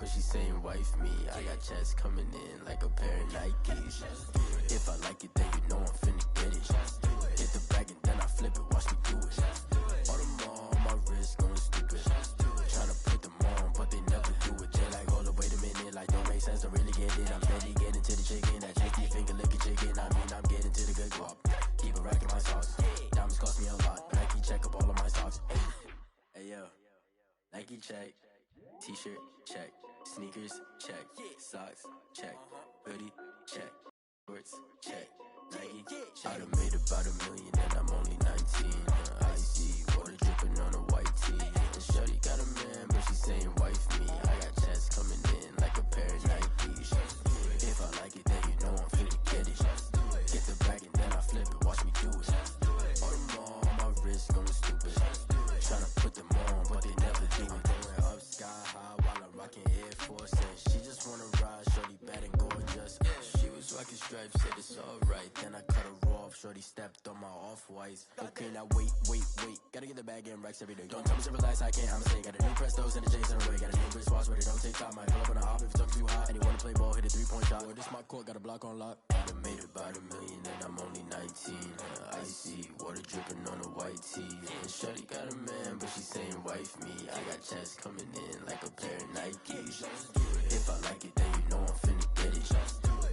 but she saying wife me. I got checks coming in like a pair of Nikes. If I like it, then you know I'm finna get it. Hit the bag and then I flip it, watch me do it. All them on my wrist going stupid. Tryna put them on, but they never do it. They like, hold up, wait a minute, like don't make sense to really get it. I'm steady getting to the chicken, that chicky finger licking chicken. I mean, I'm getting to the good guap. Keep a rack in my sauce. Diamonds cost me a lot, but I keep check up all of my stocks. Hey yo, Nike check, t-shirt check, sneakers check, socks check, hoodie check, shorts check, Nike check. I done made about $1 million and I'm only 19. Icy water dripping on a white tee. And shorty got a man, but she saying wife me. I got checks coming in like a pair of Nikes. If I like it, then you know I'm finna get it. Get the bag and then I flip it, watch me do it. All them on my wrist going stupid. Tryna put them on, but they never do it. Going up sky high while I'm rocking Air Force. And she just wanna ride, shorty bad and gorgeous. She was rocking stripes, said it's alright. Then I cut her off, shorty stepped on my off-whites. Okay, now wait. Gotta get the bag and racks every day. Don't tell me to relax, I can't, I'm saying. Got a new Prestos and a Jason away. Got a new wristwatch, but it don't take time. Might pull up on a hop if it's too hot. And he wanna play ball, hit a 3-point shot. Or this my court, got a block on lock. I done made about $1 million and I'm only 19. Icy water dripping on a white tee. And shorty got a man, but she saying wife me. I got checks coming in like a pair of Nikes. If I like it, then you know I'm finna get it.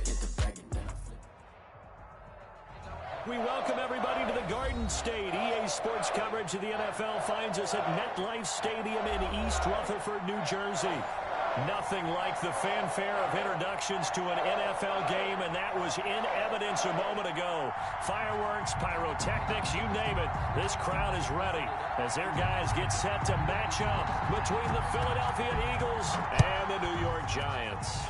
Get the bag and then I flip. We welcome everybody to the Garden State. EA Sports coverage of the NFL finds us at MetLife Stadium in East Rutherford, New Jersey. Nothing like the fanfare of introductions to an NFL game, and that was in evidence a moment ago. Fireworks, pyrotechnics, you name it. This crowd is ready as their guys get set to match up between the Philadelphia Eagles and the New York Giants.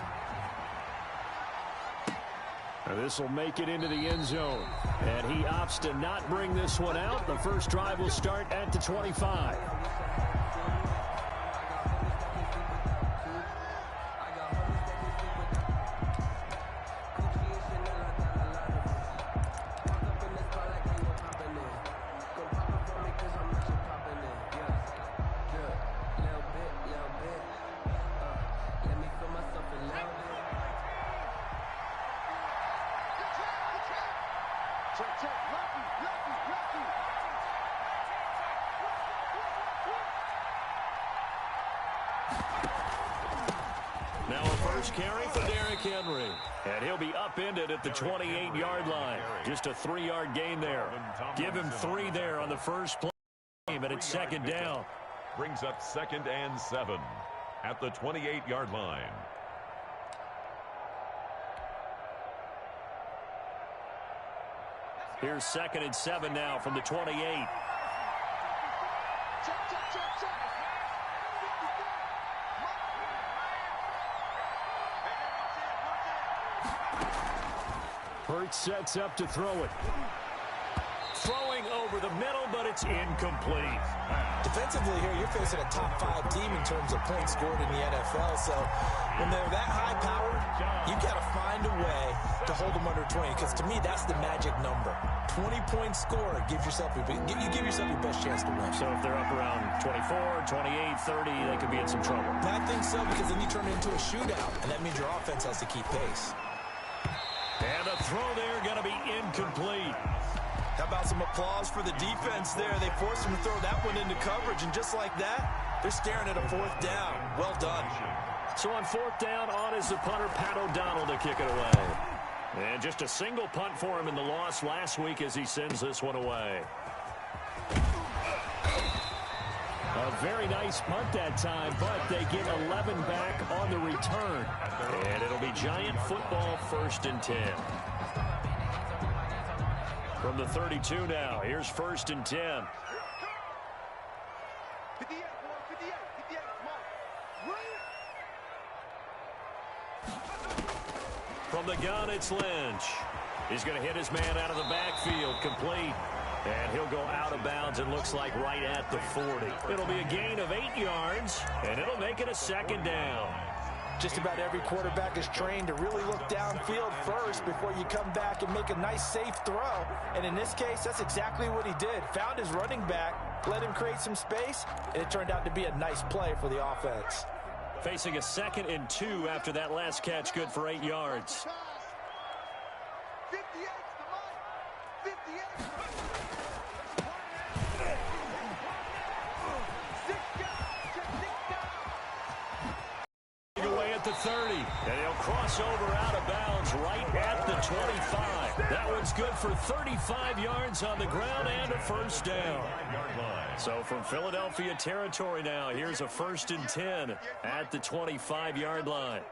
This will make it into the end zone, and he opts to not bring this one out. The first drive will start at the 25. Now a first carry for Derrick Henry. And he'll be upended at the 28-yard line. Just a 3-yard gain there. Give him 3 there on the first play, and it's second down. Brings up 2nd and 7 at the 28-yard line. Here's 2nd and 7 now from the 28. Hurts sets up to throw it. Throwing over the middle, but it's incomplete. Defensively here, you're facing a top 5 team in terms of points scored in the NFL. So when they're that high powered, you got to find a way to hold them under 20. Because to me, that's the magic number. 20-point score. Give yourself your best chance to win. So if they're up around 24, 28, 30, they could be in some trouble. I think so, because then you turn it into a shootout, and that means your offense has to keep pace. And the throw there going to be incomplete. How about some applause for the defense there? They forced him to throw that one into coverage, and just like that, they're staring at a 4th down. Well done. So on 4th down, on is the punter, Pat O'Donnell, to kick it away. And just a single punt for him in the loss last week as he sends this one away. A very nice punt that time, but they get 11 back on the return. And it'll be Giant football 1st and 10. From the 32 now, here's 1st and 10. From the gun, it's Lynch. He's going to hit his man out of the backfield, complete. And he'll go out of bounds, and looks like right at the 40. It'll be a gain of 8 yards, and it'll make it a 2nd down. Just about every quarterback is trained to really look downfield first before you come back and make a nice, safe throw. And in this case, that's exactly what he did. Found his running back, let him create some space, and it turned out to be a nice play for the offense. Facing a 2nd and 2 after that last catch, good for 8 yards. Away at the 30, and he'll cross over out of bounds right at the 25. That one's good for 35 yards on the ground and a first down. So from Philadelphia territory now, here's a 1st and 10 at the 25-yard line.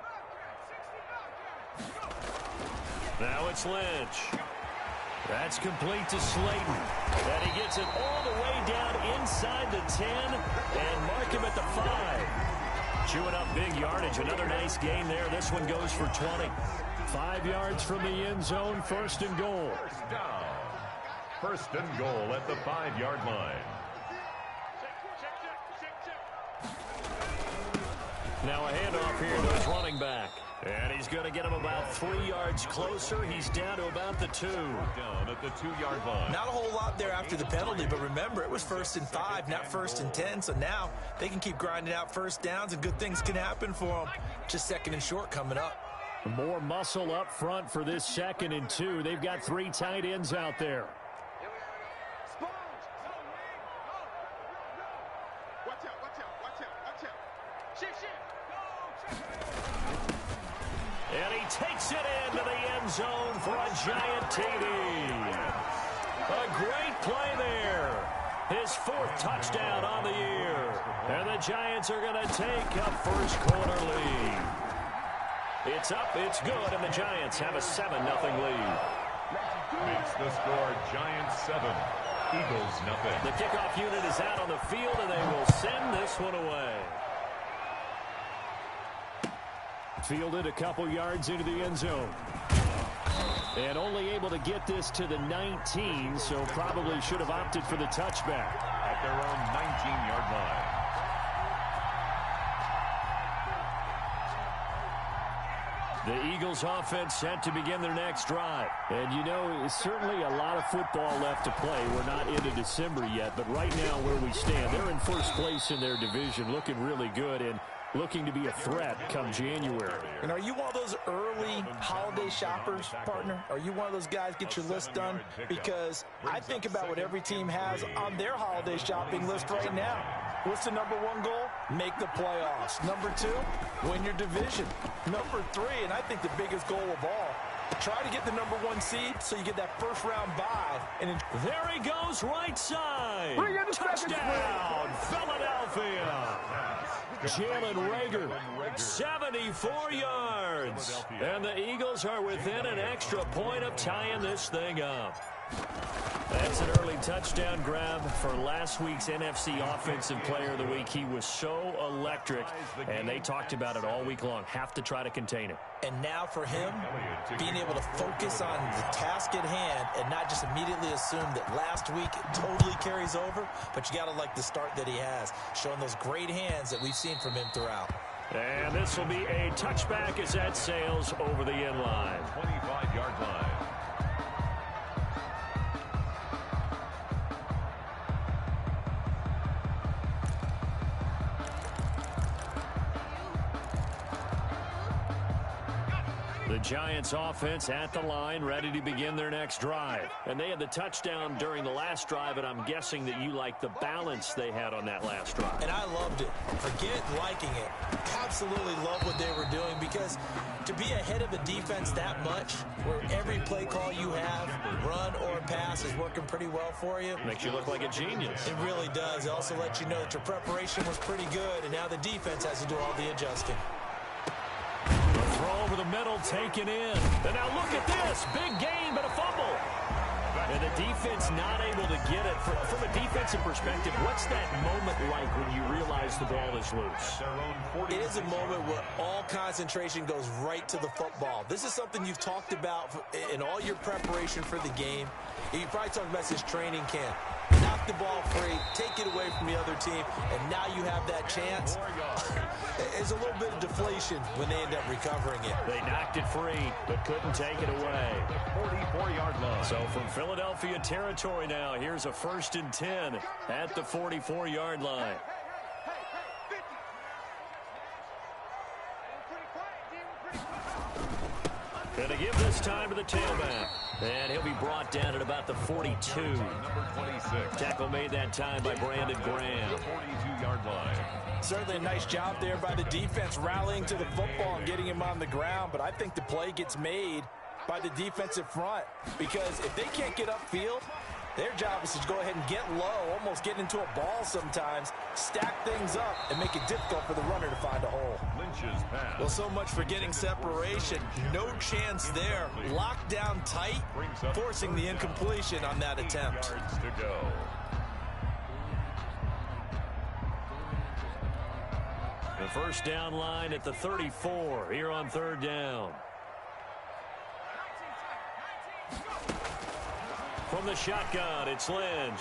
Now it's Lynch. That's complete to Slayton. And he gets it all the way down inside the 10 and mark him at the 5. Chewing up big yardage. Another nice gain there. This one goes for 20. 5 yards from the end zone. 1st and goal. First down. 1st and goal at the 5-yard line. Now a handoff here to his running back. And he's going to get him about 3 yards closer. He's down to about the 2. Down at the 2-yard line. Not a whole lot there after the penalty, but remember, it was 1st and 5, not 1st and 10. So now they can keep grinding out first downs, and good things can happen for them. Just 2nd and short coming up. More muscle up front for this 2nd and 2. They've got 3 tight ends out there. And he takes it into the end zone for a giant TD. A great play there. His 4th touchdown on the year. And the Giants are going to take a first quarter lead. It's up, it's good, and the Giants have a 7-0 lead. Makes the score Giants 7, Eagles nothing. The kickoff unit is out on the field, and they will send this one away. Fielded a couple yards into the end zone. And only able to get this to the 19, so probably should have opted for the touchback. At their own 19-yard line. The Eagles offense set to begin their next drive. And you know, certainly a lot of football left to play. We're not into December yet, but right now where we stand, they're in first place in their division, looking really good and looking to be a threat come January. And are you one of those early holiday shoppers, partner? Are you one of those guys get your list done? Because I think about what every team has on their holiday shopping list right now. What's the number 1 goal? Make the playoffs. Number 2, win your division. Number 3, and I think the biggest goal of all, try to get the number 1 seed so you get that first-round bye. And there he goes, right side. Touchdown, Philadelphia. Jalen Reagor, 74 yards. And the Eagles are within an extra point of tying this thing up. That's an early touchdown grab for last week's NFC Offensive Player of the Week. He was so electric, and they talked about it all week long. Have to try to contain it. And now for him, being able to focus on the task at hand and not just immediately assume that last week it totally carries over, but you got to like the start that he has, showing those great hands that we've seen from him throughout. And this will be a touchback as that sails over the end line. 25-yard line. The Giants offense at the line, ready to begin their next drive. And they had the touchdown during the last drive, and I'm guessing that you like the balance they had on that last drive. And I loved it. Forget liking it. Absolutely love what they were doing, because to be ahead of a defense that much, where every play call you have, run or pass, is working pretty well for you. Makes you look like a genius. It really does. It also lets you know that your preparation was pretty good, and now the defense has to do all the adjusting. Throw over the middle, taken in. And now look at this. Big gain, but a fumble. And the defense not able to get it. From a defensive perspective, what's that moment like when you realize the ball is loose? It is a moment where all concentration goes right to the football. This is something you've talked about in all your preparation for the game. You probably talked about this training camp. Knock the ball free, take it away from the other team, and now you have that chance. There's a little bit of deflation when they end up recovering it. They knocked it free, but couldn't take it away. 44-yard line. So from Philadelphia territory now, here's a 1st and 10 at the 44-yard line. Gonna give this time to the tailback. And he'll be brought down at about the 42. Number 26. Tackle made that time by Brandon Graham. The 42-yard line. Certainly a nice job there by the defense rallying to the football and getting him on the ground, but I think the play gets made by the defensive front because if they can't get upfield, their job is to go ahead and get low, almost get into a ball sometimes, stack things up, and make it difficult for the runner to find a hole. Lynch's pass. Well, so much for getting separation. No chance there. Locked down tight, forcing the incompletion on that attempt. Yards to go. The first down line at the 34 here on third down. From the shotgun, it's Lynch.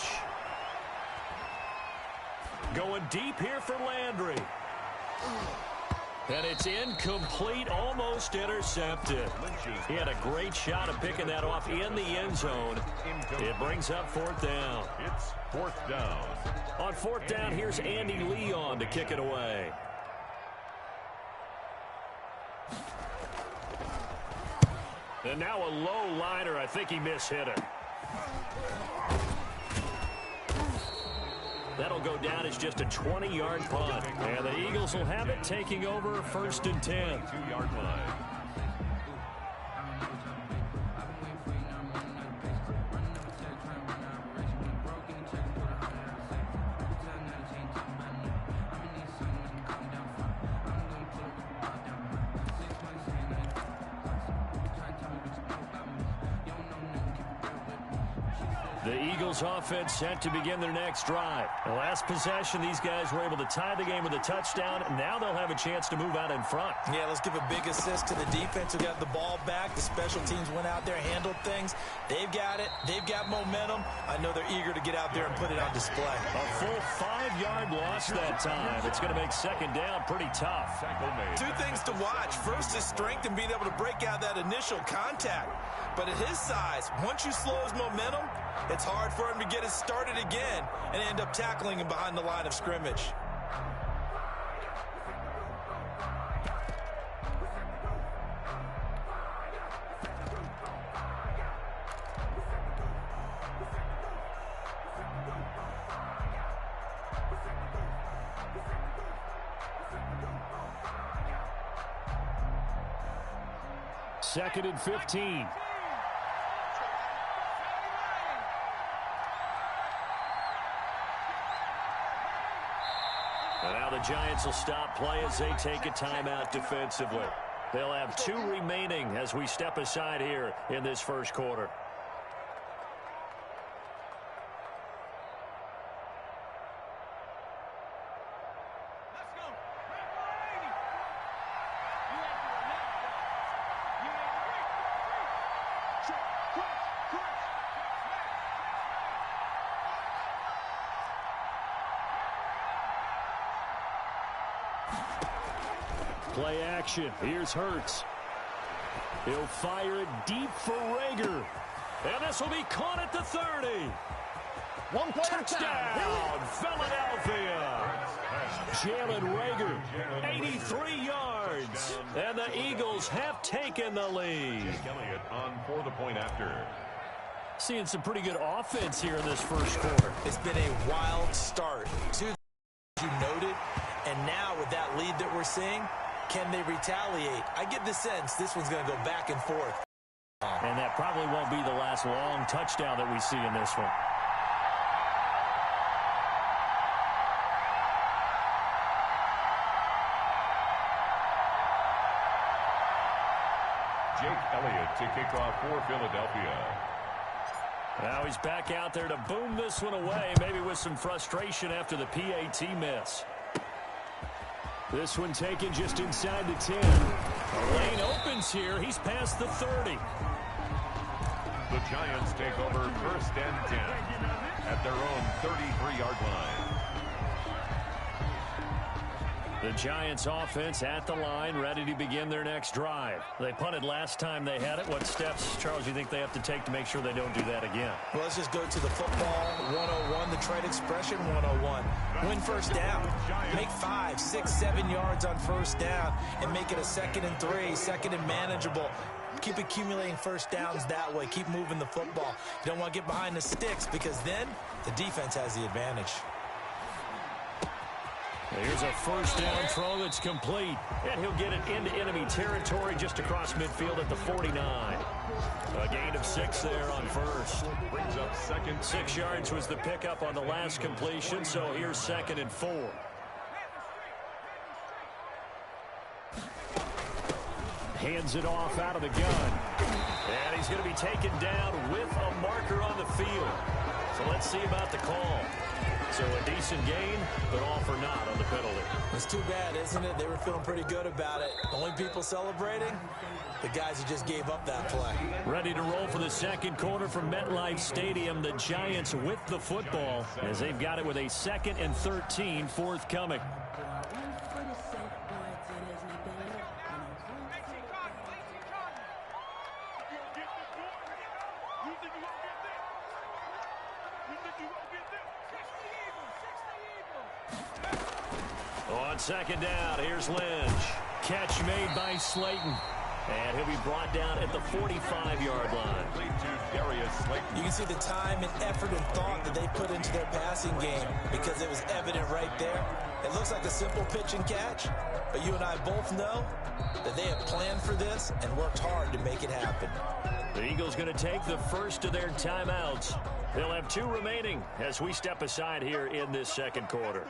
Going deep here for Landry. And it's incomplete, almost intercepted. He had a great shot at picking that off in the end zone. It brings up fourth down. It's fourth down. On fourth down, here's Andy Leon to kick it away. And now a low liner. I think he mishit it. That'll go down as just a 20-yard punt. And the Eagles will have it taking over first and 10. 2-yard line. The Eagles offense set to begin their next drive. The last possession, these guys were able to tie the game with a touchdown. Now they'll have a chance to move out in front. Yeah, let's give a big assist to the defense who got the ball back. The special teams went out there, handled things. They've got it. They've got momentum. I know they're eager to get out there and put it on display. A full 5-yard loss that time. It's going to make second down pretty tough. Two things to watch. First is strength and being able to break out that initial contact. But at his size, once you slow his momentum, it's hard for him to get it started again and end up tackling him behind the line of scrimmage. Second and 15. And now the Giants will stop play as they take a timeout defensively. They'll have 2 remaining as we step aside here in this first quarter. Play action. Here's Hurts. He'll fire it deep for Rager. And this will be caught at the 30. One play Touchdown, Philadelphia. Jalen Rager, 83 yards. And the Eagles have taken the lead. Elliott on for the point after. Seeing some pretty good offense here in this first quarter. It's been a wild start to you noted. And now with that lead that we're seeing, can they retaliate? I get the sense this one's going to go back and forth. And that probably won't be the last long touchdown that we see in this one. Jake Elliott to kick off for Philadelphia. Now he's back out there to boom this one away, maybe with some frustration after the PAT miss. This one taken just inside the 10. Lane opens here. He's past the 30. The Giants take over first and 10 at their own 33-yard line. The Giants offense at the line, ready to begin their next drive. They punted last time they had it. What steps, Charles, do you think they have to take to make sure they don't do that again? Well, let's just go to the football 101, the trade expression 101. Win first down. Make 5, 6, 7 yards on first down and make it a 2nd and 3, 2nd and manageable. Keep accumulating first downs that way. Keep moving the football. You don't want to get behind the sticks because then the defense has the advantage. Here's a first down throw that's complete. And he'll get it into enemy territory just across midfield at the 49. A gain of 6 there on first. Brings up 2nd. 6 yards was the pickup on the last completion, so here's 2nd and 4. Hands it off out of the gun. And he's going to be taken down with a marker on the field. So let's see about the call. So a decent gain, but all for naught on the penalty. It's too bad, isn't it? They were feeling pretty good about it. Only people celebrating? The guys who just gave up that play. Ready to roll for the second quarter from MetLife Stadium. The Giants with the football as they've got it with a 2nd and 13 forthcoming. On second down, here's Lynch. Catch made by Slayton. And he'll be brought down at the 45-yard line. You can see the time and effort and thought that they put into their passing game because it was evident right there. It looks like a simple pitch and catch, but you and I both know that they have planned for this and worked hard to make it happen. The Eagles going to take the first of their timeouts. They'll have 2 remaining as we step aside here in this second quarter.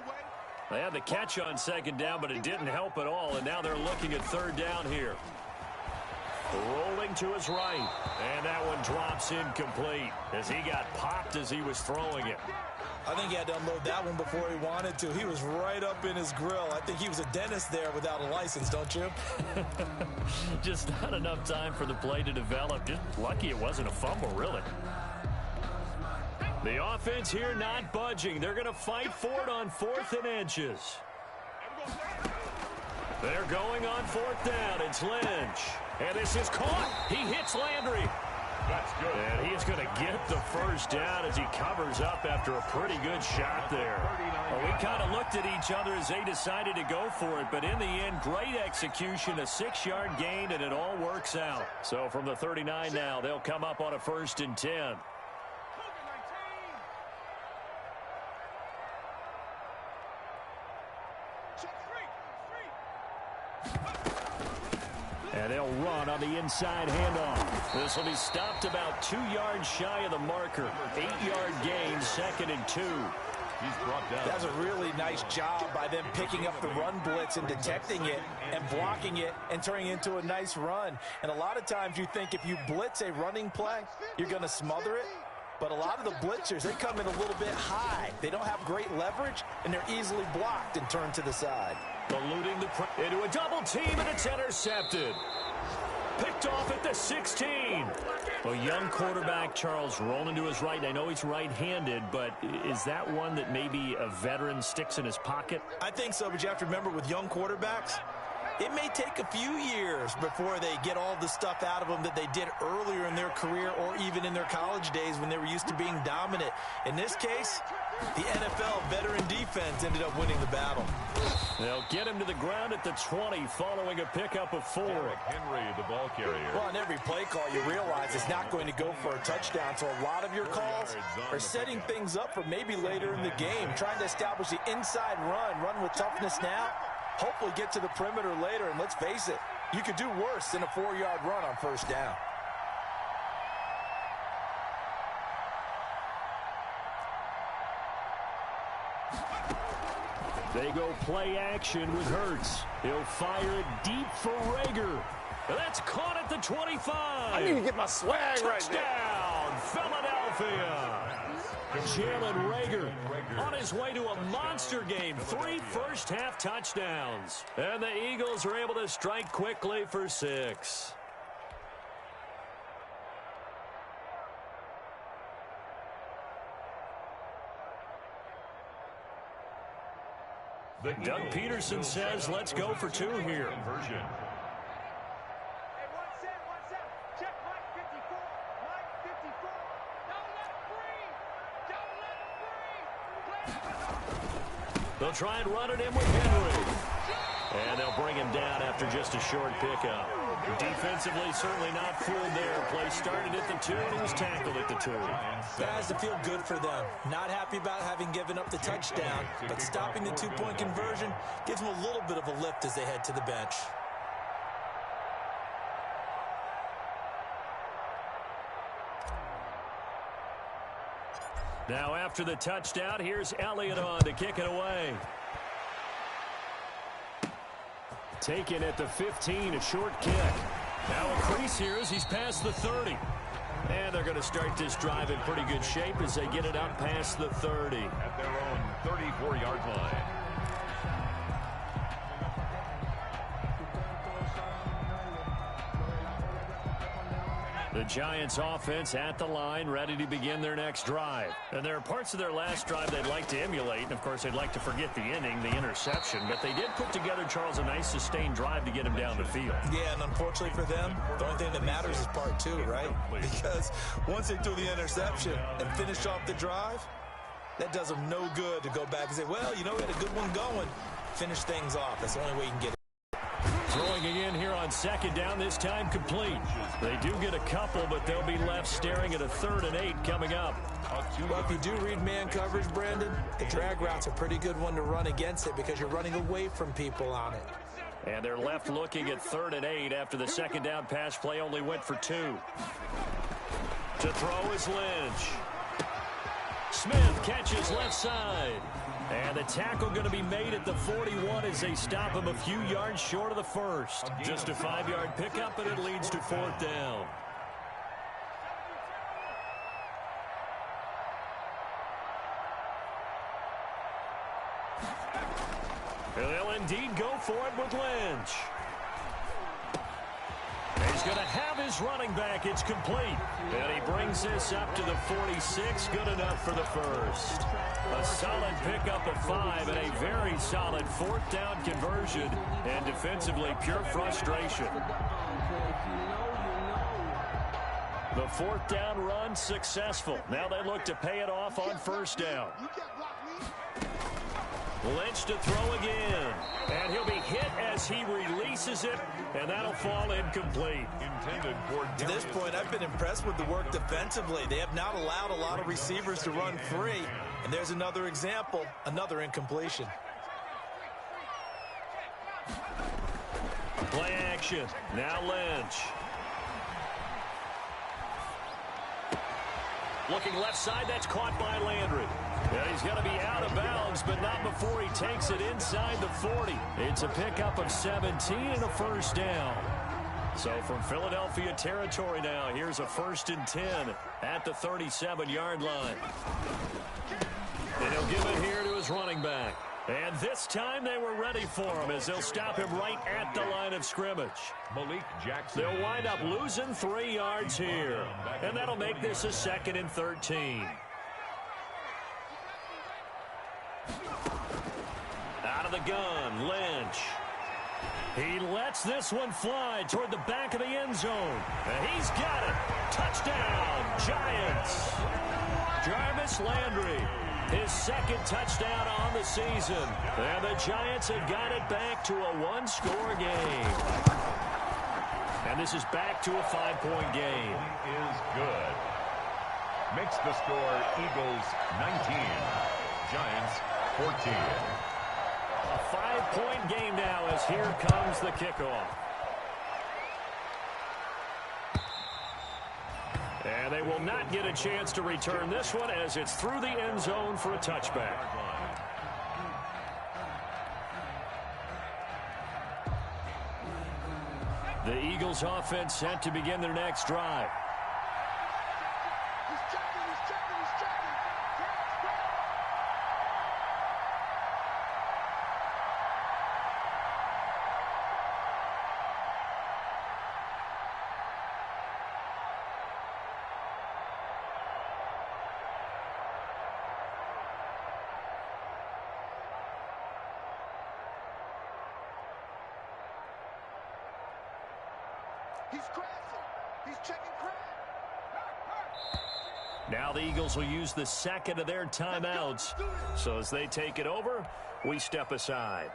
They had the catch on second down, but it didn't help at all, and now they're looking at third down here. Rolling to his right, and that one drops incomplete as he got popped as he was throwing it. I think he had to unload that one before he wanted to. He was right up in his grill. I think he was a dentist there without a license, don't you? Just not enough time for the play to develop. Just lucky it wasn't a fumble, really. The offense here not budging. They're going to fight for it on 4th and inches. They're going on 4th down. It's Lynch. And this is caught. He hits Landry. That's good. And he's going to get the first down as he covers up after a pretty good shot there. Well, we kind of looked at each other as they decided to go for it, but in the end, great execution, a 6-yard gain, and it all works out. So from the 39 now, they'll come up on a 1st and 10. And they'll run on the inside handoff. This will be stopped about 2 yards shy of the marker. 8-yard gain, 2nd and 2. He's brought down. That's a really nice job by them picking up the run blitz and detecting it and blocking it and turning it into a nice run. And a lot of times you think if you blitz a running play, you're going to smother it. But a lot of the blitzers, they come in a little bit high. They don't have great leverage, and they're easily blocked and turned to the side. Eluding the into a double team, and it's intercepted. Picked off at the 16. A young quarterback, Charles, rolling to his right. I know he's right-handed, but is that one that maybe a veteran sticks in his pocket? I think so, but you have to remember with young quarterbacks, it may take a few years before they get all the stuff out of them that they did earlier in their career or even in their college days when they were used to being dominant. In this case, the NFL veteran defense ended up winning the battle. They'll get him to the ground at the 20 following a pickup of 4. Henry, the ball carrier. Well, on every play call, you realize it's not going to go for a touchdown, so a lot of your calls are setting things up for maybe later in the game, trying to establish the inside run with toughness now, hopefully get to the perimeter later, and let's face it, you could do worse than a 4-yard run on first down. They go play action with Hurts. He'll fire it deep for Rager. That's caught at the 25. I need to get my swag right there. Touchdown, Philadelphia. Jalen Rager on his way to a monster game. 3 first-half touchdowns. And the Eagles are able to strike quickly for 6. Doug Peterson says, let's go for two here. Conversion. They'll try and run it in with Henry. And they'll bring him down after just a short pickup. Defensively, certainly not fooled there. Play started at the 2, and he was tackled at the 2. That has to feel good for them. Not happy about having given up the touchdown, but stopping the two-point conversion gives them a little bit of a lift as they head to the bench. Now after the touchdown, here's Elliott on to kick it away. Taken at the 15, a short kick. Now a crease here as he's past the 30. And they're going to start this drive in pretty good shape as they get it up past the 30. At their own 34-yard line. The Giants offense at the line, ready to begin their next drive. And there are parts of their last drive they'd like to emulate. And, of course, they'd like to forget the inning, the interception. But they did put together, Charles, a nice sustained drive to get him down the field. Yeah, and unfortunately for them, the only thing that matters is part 2, right? Because once they threw the interception and finished off the drive, that does them no good to go back and say, well, you know, we had a good one going. Finish things off. That's the only way you can get it. Throwing again here on second down, this time complete. They do get a couple, but they'll be left staring at a 3rd and 8 coming up. Well, if you do read man coverage, Brandon, the drag route's a pretty good one to run against it because you're running away from people on it. And they're left looking at 3rd and 8 after the second down pass play only went for 2. To throw is Lynch. Smith catches left side. And the tackle going to be made at the 41 as they stop him a few yards short of the first. Just a 5-yard pickup, and it leads to 4th down. They'll indeed go for it with Lynch. He's going to have his running back. It's complete. And he brings this up to the 46. Good enough for the first. A solid pickup of 5 and a very solid 4th down conversion. And defensively, pure frustration. The 4th down run successful. Now they look to pay it off on 1st down. Lynch to throw again. And he'll be hit as he releases it, and that'll fall incomplete. To this point, I've been impressed with the work defensively. They have not allowed a lot of receivers to run free. And there's another example, another incompletion. Play action. Now Lynch. Looking left side, that's caught by Landry. And he's going to be out of bounds, but not before he takes it inside the 40. It's a pickup of 17 and a 1st down. So from Philadelphia territory now, here's a 1st and 10 at the 37-yard line. And he'll give it here to his running back. And this time they were ready for him as they'll stop him right at the line of scrimmage. Malik Jackson. They'll wind up losing 3 yards here. And that'll make this a 2nd and 13. Out of the gun, Lynch. He lets this one fly toward the back of the end zone. And he's got it. Touchdown, Giants. Jarvis Landry, his 2nd touchdown on the season. And the Giants have got it back to a 1-score game. And this is back to a 5-point game. Is good. Makes the score Eagles 19, Giants 14. A 5-point game now as here comes the kickoff. And they will not get a chance to return this one as it's through the end zone for a touchback. The Eagles offense set to begin their next drive. He's crashing. He's checking crash. Now the Eagles will use the second of their timeouts. So as they take it over, we step aside.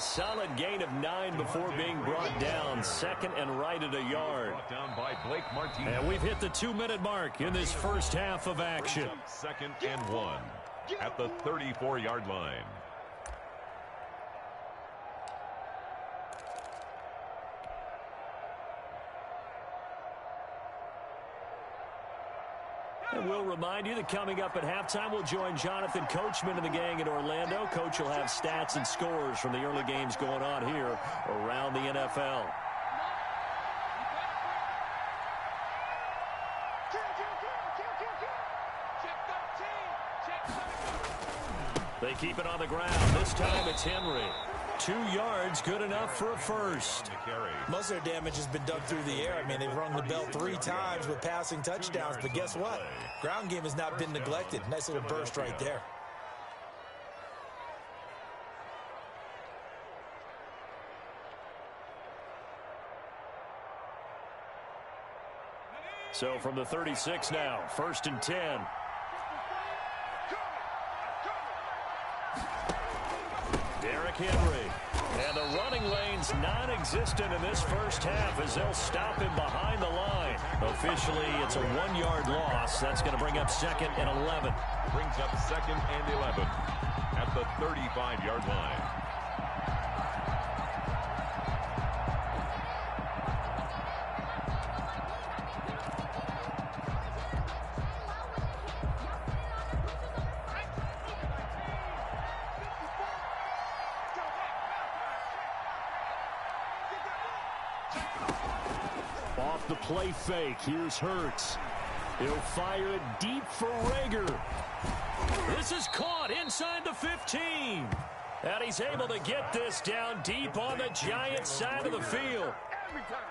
Solid gain of 9 before being brought down. Second and right at a yard. Brought down by Blake Martinez. And we've hit the 2-minute mark in this first half of action. Second and 1 at the 34-yard line. And we'll remind you that coming up at halftime, we'll join Jonathan Coachman and the gang in Orlando. Coach will have stats and scores from the early games going on here around the NFL. They keep it on the ground. This time it's Henry. 2 yards, good enough for a first. Most of their damage has been done through the air. I mean, they've rung the bell 3 times with passing touchdowns, but guess what? Ground game has not been neglected. Nice little burst right there. So from the 36 now, 1st and 10. Derrick Henry. And the running lane's non-existent in this first half as they'll stop him behind the line. Officially, it's a 1-yard loss. That's going to bring up 2nd and 11. Brings up 2nd and 11 at the 35-yard line. Off the play fake, here's Hurts. He'll fire it deep for Rager. This is caught inside the 15. And he's able to get this down deep on the Giants side of the field.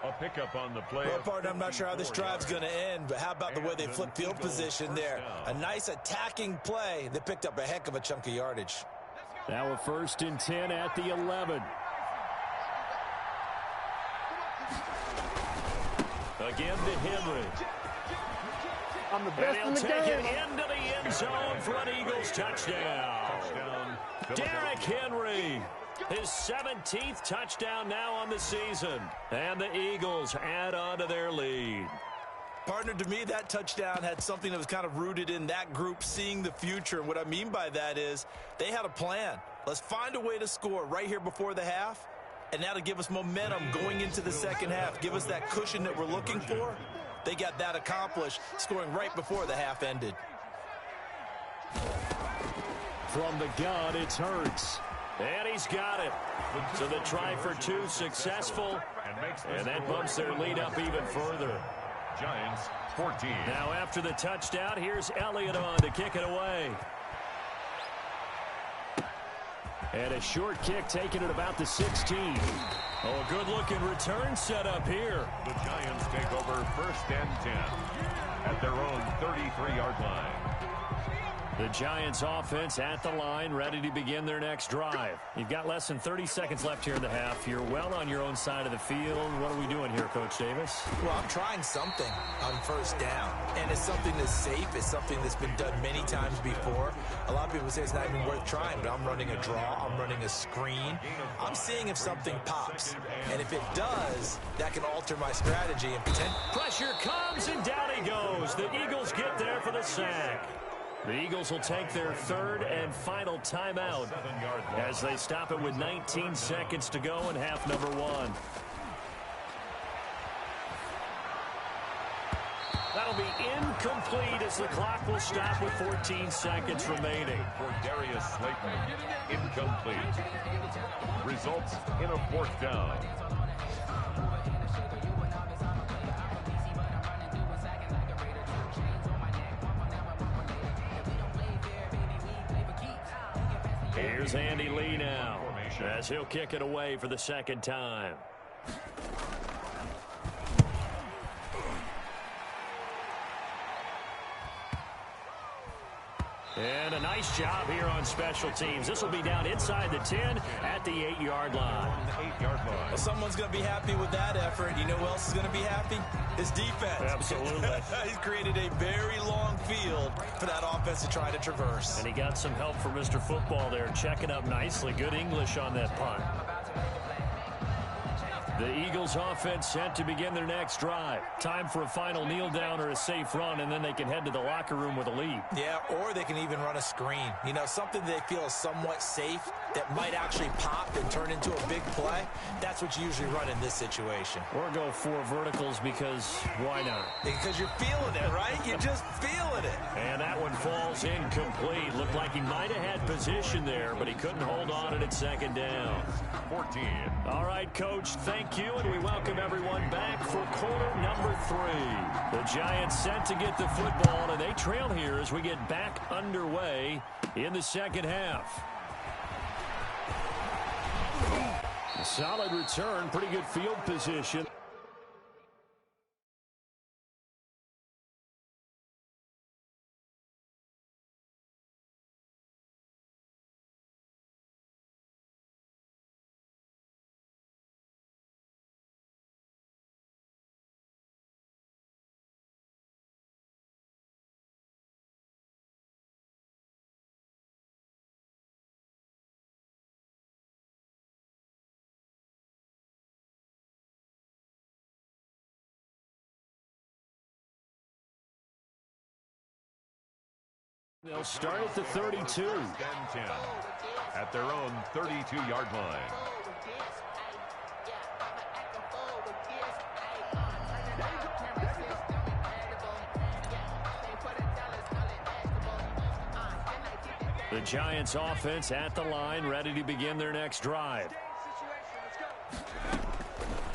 A pickup on the play. Well, partner, I'm not sure how this drive's going to end, but how about the way they flip field position there? A nice attacking play. They picked up a heck of a chunk of yardage. Now a 1st and 10 at the 11. Again to Henry. I'm the best in the game. And he'll take it into the end zone for an Eagles touchdown. Derrick Henry, his 17th touchdown now on the season. And the Eagles add on to their lead. Partner, to me, that touchdown had something that was kind of rooted in that group seeing the future. And what I mean by that is they had a plan. Let's find a way to score right here before the half. And now to give us momentum going into the second half, give us that cushion that we're looking for. They got that accomplished, scoring right before the half ended. From the gun, it's Hurts. And he's got it. So the try for 2 successful. And that bumps their lead up even further. Giants 14. Now after the touchdown, here's Elliott on to kick it away. And a short kick taken at about the 16. Oh, a good-looking return set up here. The Giants take over 1st and 10 at their own 33-yard line. The Giants offense at the line, ready to begin their next drive. You've got less than 30 seconds left here in the half. You're well on your own side of the field. What are we doing here, Coach Davis? Well, I'm trying something on 1st down. And it's something that's safe. It's something that's been done many times before. A lot of people say it's not even worth trying, but I'm running a draw. I'm running a screen. I'm seeing if something pops. And if it does, that can alter my strategy. And pressure comes, and down he goes. The Eagles get there for the sack. The Eagles will take their 3rd and final timeout as they stop it with 19 seconds to go in half number 1. That'll be incomplete as the clock will stop with 14 seconds remaining. For Darius Slayton, incomplete. Results in a 4th down. Here's Andy Lee now as he'll kick it away for the second time. And a nice job here on special teams. This will be down inside the 10 at the 8-yard line. Well, someone's going to be happy with that effort. You know who else is going to be happy? His defense. Absolutely. He's created a very long field for that offense to try to traverse. And he got some help from Mr. Football there, checking up nicely. Good English on that punt. The Eagles offense set to begin their next drive. Time for a final kneel down or a safe run, and then they can head to the locker room with a lead. Yeah, or they can even run a screen. You know, something they feel is somewhat safe that might actually pop and turn into a big play. That's what you usually run in this situation. Or go 4 verticals because why not? Because you're feeling it, right? You're just feeling it. And that one falls incomplete. Looked like he might have had position there, but he couldn't hold on at second down. 14. All right, Coach, thank you, and we welcome everyone back for quarter number 3. The Giants set to get the football, and they trail here as we get back underway in the second half. A solid return, pretty good field position. They'll start at the 32. 10 at their own 32-yard line. The Giants offense at the line, ready to begin their next drive.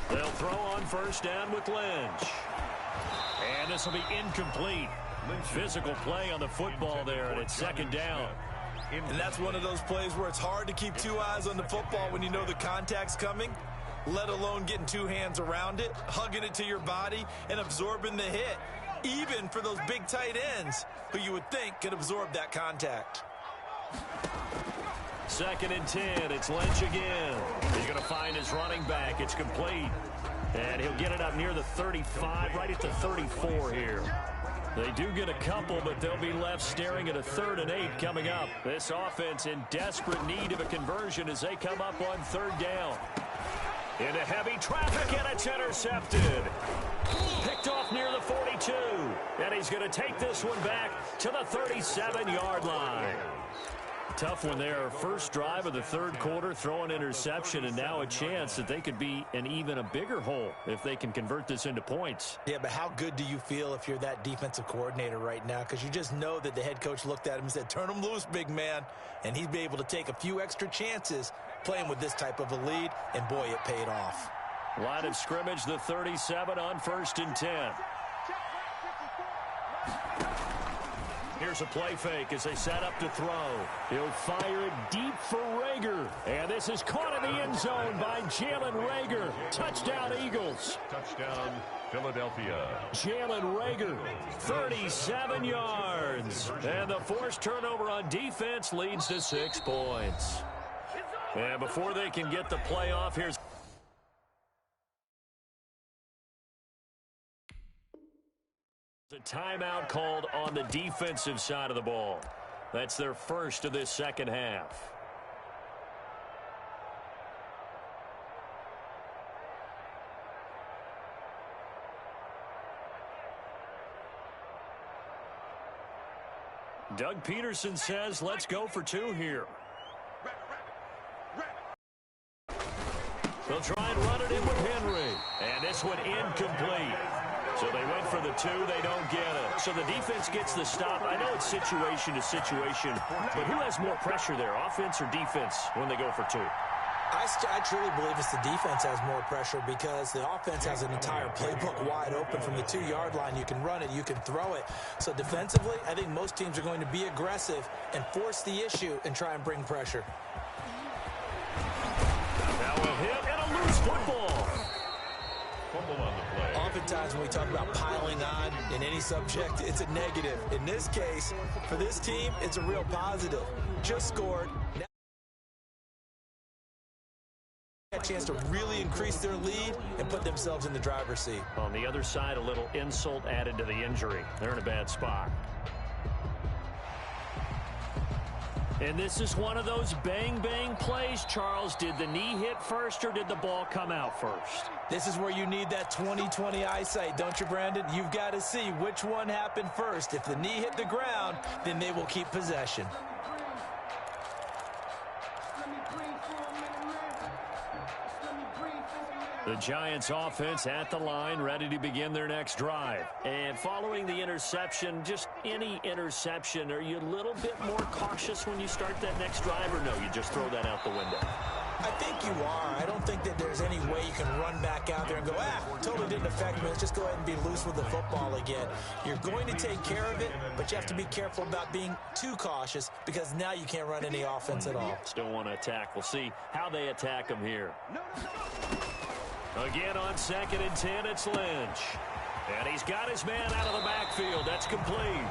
They'll throw on first down with Lynch. And this will be incomplete. Physical play on the football there, and it's second down. And that's one of those plays where it's hard to keep 2 eyes on the football when you know the contact's coming, let alone getting 2 hands around it, hugging it to your body, and absorbing the hit, even for those big tight ends who you would think could absorb that contact. Second and 10, it's Lynch again. He's going to find his running back. It's complete. And he'll get it up near the 35, right at the 34 here. They do get a couple, but they'll be left staring at a 3rd and 8 coming up. This offense in desperate need of a conversion as they come up on 3rd down. Into heavy traffic, and it's intercepted. Picked off near the 42. And he's going to take this one back to the 37-yard line. Tough one there. First drive of the 3rd quarter, throw an interception, and now a chance that they could be in even a bigger hole if they can convert this into points. Yeah, but how good do you feel if you're that defensive coordinator right now? Because you just know that the head coach looked at him and said, turn him loose, big man. And he'd be able to take a few extra chances playing with this type of a lead, and boy, it paid off. Line of scrimmage, the 37 on 1st and 10. Here's a play fake as they set up to throw. He'll fire it deep for Reagor. And this is caught in the end zone by Jalen Reagor. Touchdown, Eagles. Touchdown, Philadelphia. Jalen Reagor, 37 yards. And the forced turnover on defense leads to 6 points. And before they can get the play off, here's a timeout called on the defensive side of the ball. That's their first of this second half. Doug Peterson says, let's go for 2 here. They'll try and run it in with Henry. And this one incomplete. So they went for the 2, they don't get it. So the defense gets the stop. I know it's situation to situation, but who has more pressure there, offense or defense, when they go for 2? I truly believe it's the defense has more pressure because the offense has an entire playbook wide open from the 2-yard line. You can run it, you can throw it. So defensively, I think most teams are going to be aggressive and force the issue and try and bring pressure. Now a hit and a loose football. Fumble on the play. Oftentimes when we talk about piling on in any subject, it's a negative. In this case, for this team, it's a real positive. Just scored. Now a chance to really increase their lead and put themselves in the driver's seat. On the other side, a little insult added to the injury. They're in a bad spot. And this is one of those bang-bang plays, Charles. Did the knee hit first or did the ball come out first? This is where you need that 20/20 eyesight, don't you, Brandon? You've got to see which one happened first. If the knee hit the ground, then they will keep possession. The Giants offense at the line, ready to begin their next drive. And following the interception, just any interception, are you a little bit more cautious when you start that next drive, or no, you just throw that out the window? I think you are. I don't think that there's any way you can run back out there and go, totally didn't affect me. Let's just go ahead and be loose with the football again. You're going to take care of it, but you have to be careful about being too cautious because now you can't run any offense at all. Still want to attack. We'll see how they attack them here. Again on 2nd and 10, it's Lynch. And he's got his man out of the backfield. That's complete.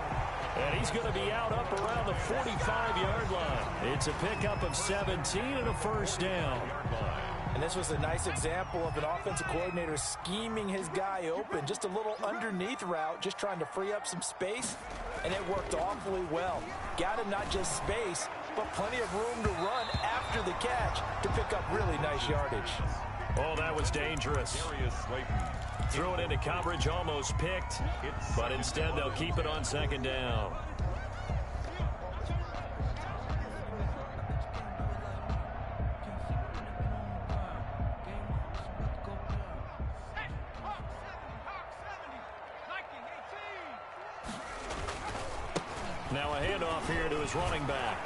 And he's going to be out up around the 45-yard line. It's a pickup of 17 and a first down. And this was a nice example of an offensive coordinator scheming his guy open. Just a little underneath route, just trying to free up some space. And it worked awfully well. Got him not just space, but plenty of room to run after the catch to pick up really nice yardage. Oh, that was dangerous. Threw it into coverage, almost picked, but instead they'll keep it on 2nd down. Now a handoff here to his running back.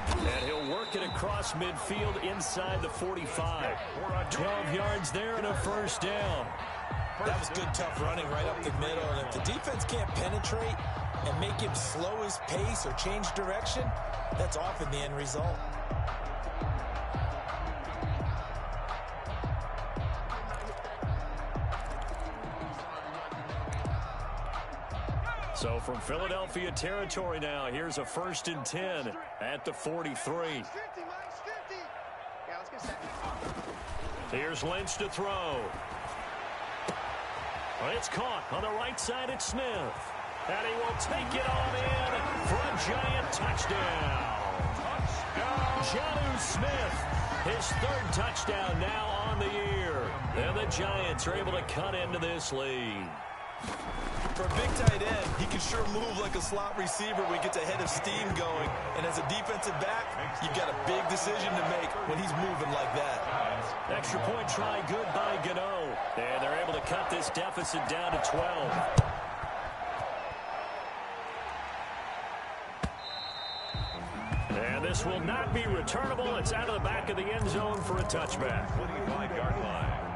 And he'll work it across midfield inside the 45. 12 yards there and a first down. That was good, tough running right up the middle. And if the defense can't penetrate and make him slow his pace or change direction, that's often the end result. So from Philadelphia territory now, here's a 1st and 10 at the 43. Here's Lynch to throw. It's caught on the right side. It's Smith. And he will take it on in for a Giant touchdown. Jonnu Smith, his 3rd touchdown now on the year. And the Giants are able to cut into this lead. For a big tight end, he can sure move like a slot receiver when he gets a head of steam going. And as a defensive back, you've got a big decision to make when he's moving like that. Extra point try good by Gano. And they're able to cut this deficit down to 12. And this will not be returnable. It's out of the back of the end zone for a touchback. 25-yard line.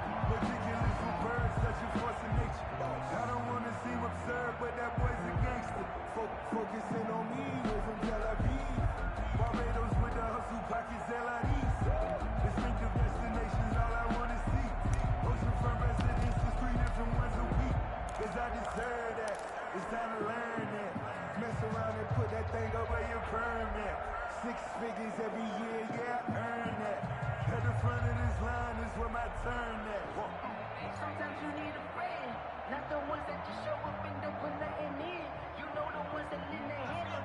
Focusing on me, from Tel Aviv. Barbados with the hustle pockets, distinctive destinations, all I want to see. Oceanfront residences, 3 different ones a week. Cause I deserve that, it's time to learn that. Mess around and put that thing up where your permit. 6 figures every year, yeah, I earn that. At the front of this line is where my turn at. Sometimes you need a friend, not the ones that just show up and don't put nothing in.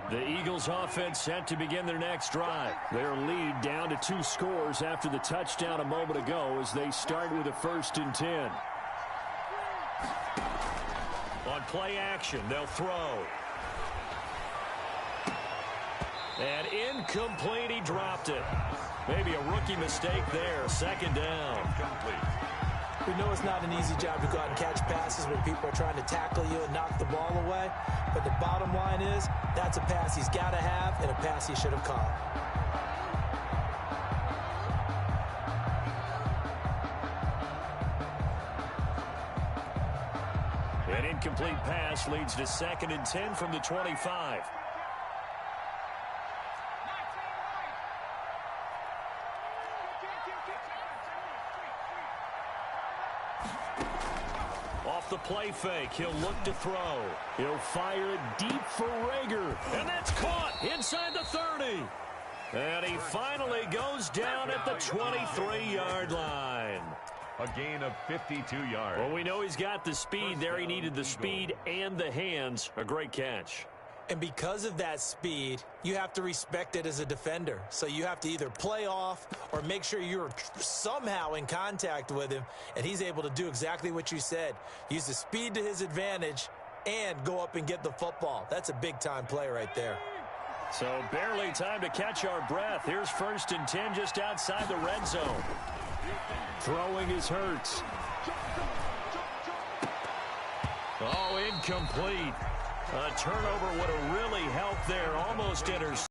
The Eagles offense set to begin their next drive. Their lead down to 2 scores after the touchdown a moment ago as they start with a 1st and 10. On play action, they'll throw. And incomplete, he dropped it. Maybe a rookie mistake there. 2nd down. We know it's not an easy job to go out and catch passes when people are trying to tackle you and knock the ball away. But the bottom line is, that's a pass he's got to have and a pass he should have caught. An incomplete pass leads to 2nd and 10 from the 25. Off the play fake, he'll look to throw. He'll fire it deep for Rager. And that's caught inside the 30. And he finally goes down at the 23-yard line. A gain of 52 yards. Well, we know he's got the speed there. He needed the speed and the hands. A great catch. And because of that speed, you have to respect it as a defender. So you have to either play off or make sure you're somehow in contact with him. And he's able to do exactly what you said. Use the speed to his advantage and go up and get the football. That's a big-time play right there. So barely time to catch our breath. Here's 1st and 10 just outside the red zone. Throwing is Hurts. Oh, incomplete. A turnover would have really helped there. Almost intercepted.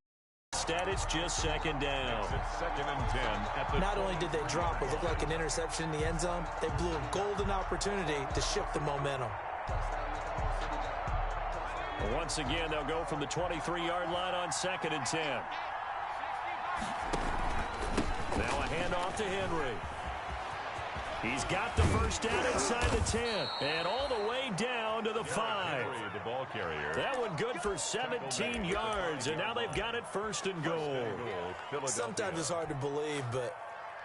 It's just 2nd down. It's 2nd and 10 at the... Not only did they drop what looked like an interception in the end zone, they blew a golden opportunity to shift the momentum. Once again, they'll go from the 23-yard line on 2nd and 10. Now a handoff to Henry. He's got the first down inside the 10. And all the way down to the 5. The ball carrier. That one good for 17 yards. And now they've got it 1st and goal. Sometimes it's hard to believe, but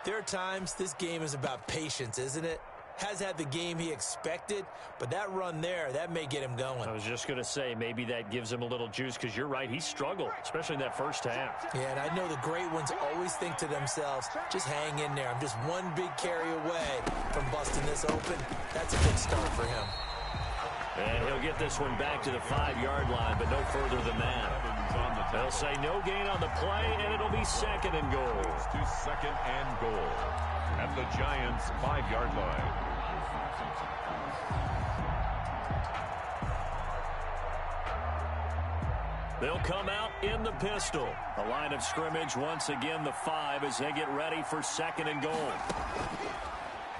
there are times this game is about patience, isn't it? Has had the game he expected, but that run there, that may get him going. I was just going to say, maybe that gives him a little juice, because you're right, he struggled, especially in that first half. Yeah, and I know the great ones always think to themselves, just hang in there. I'm just one big carry away from busting this open. That's a good start for him. And he'll get this one back to the 5-yard line, but no further than that. They'll say no gain on the play, and it'll be 2nd and goal. To 2nd and goal at the Giants' 5-yard line. They'll come out in the pistol. A line of scrimmage once again the 5 as they get ready for 2nd and goal.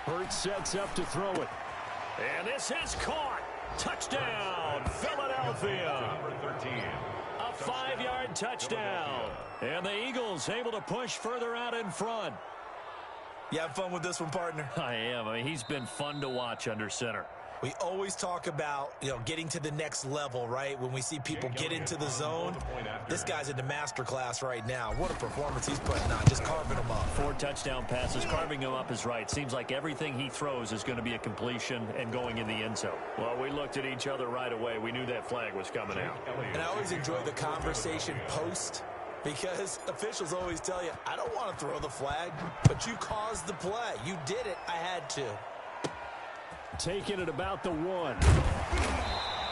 Hurts sets up to throw it. And this is caught. Touchdown, Philadelphia. Number 13. A 5-yard touchdown. And the Eagles able to push further out in front. You have fun with this one, partner? I am. I mean, he's been fun to watch under center. We always talk about, getting to the next level, right? When we see people get into the zone, this guy's in the master class right now. What a performance he's putting on, just carving them up. 4 touchdown passes, carving them up is right. Seems like everything he throws is going to be a completion and going in the end zone. Well, we looked at each other right away. We knew that flag was coming out. And I always enjoy the conversation post, because officials always tell you, I don't want to throw the flag, but you caused the play. You did it. I had to. Taking it about the 1.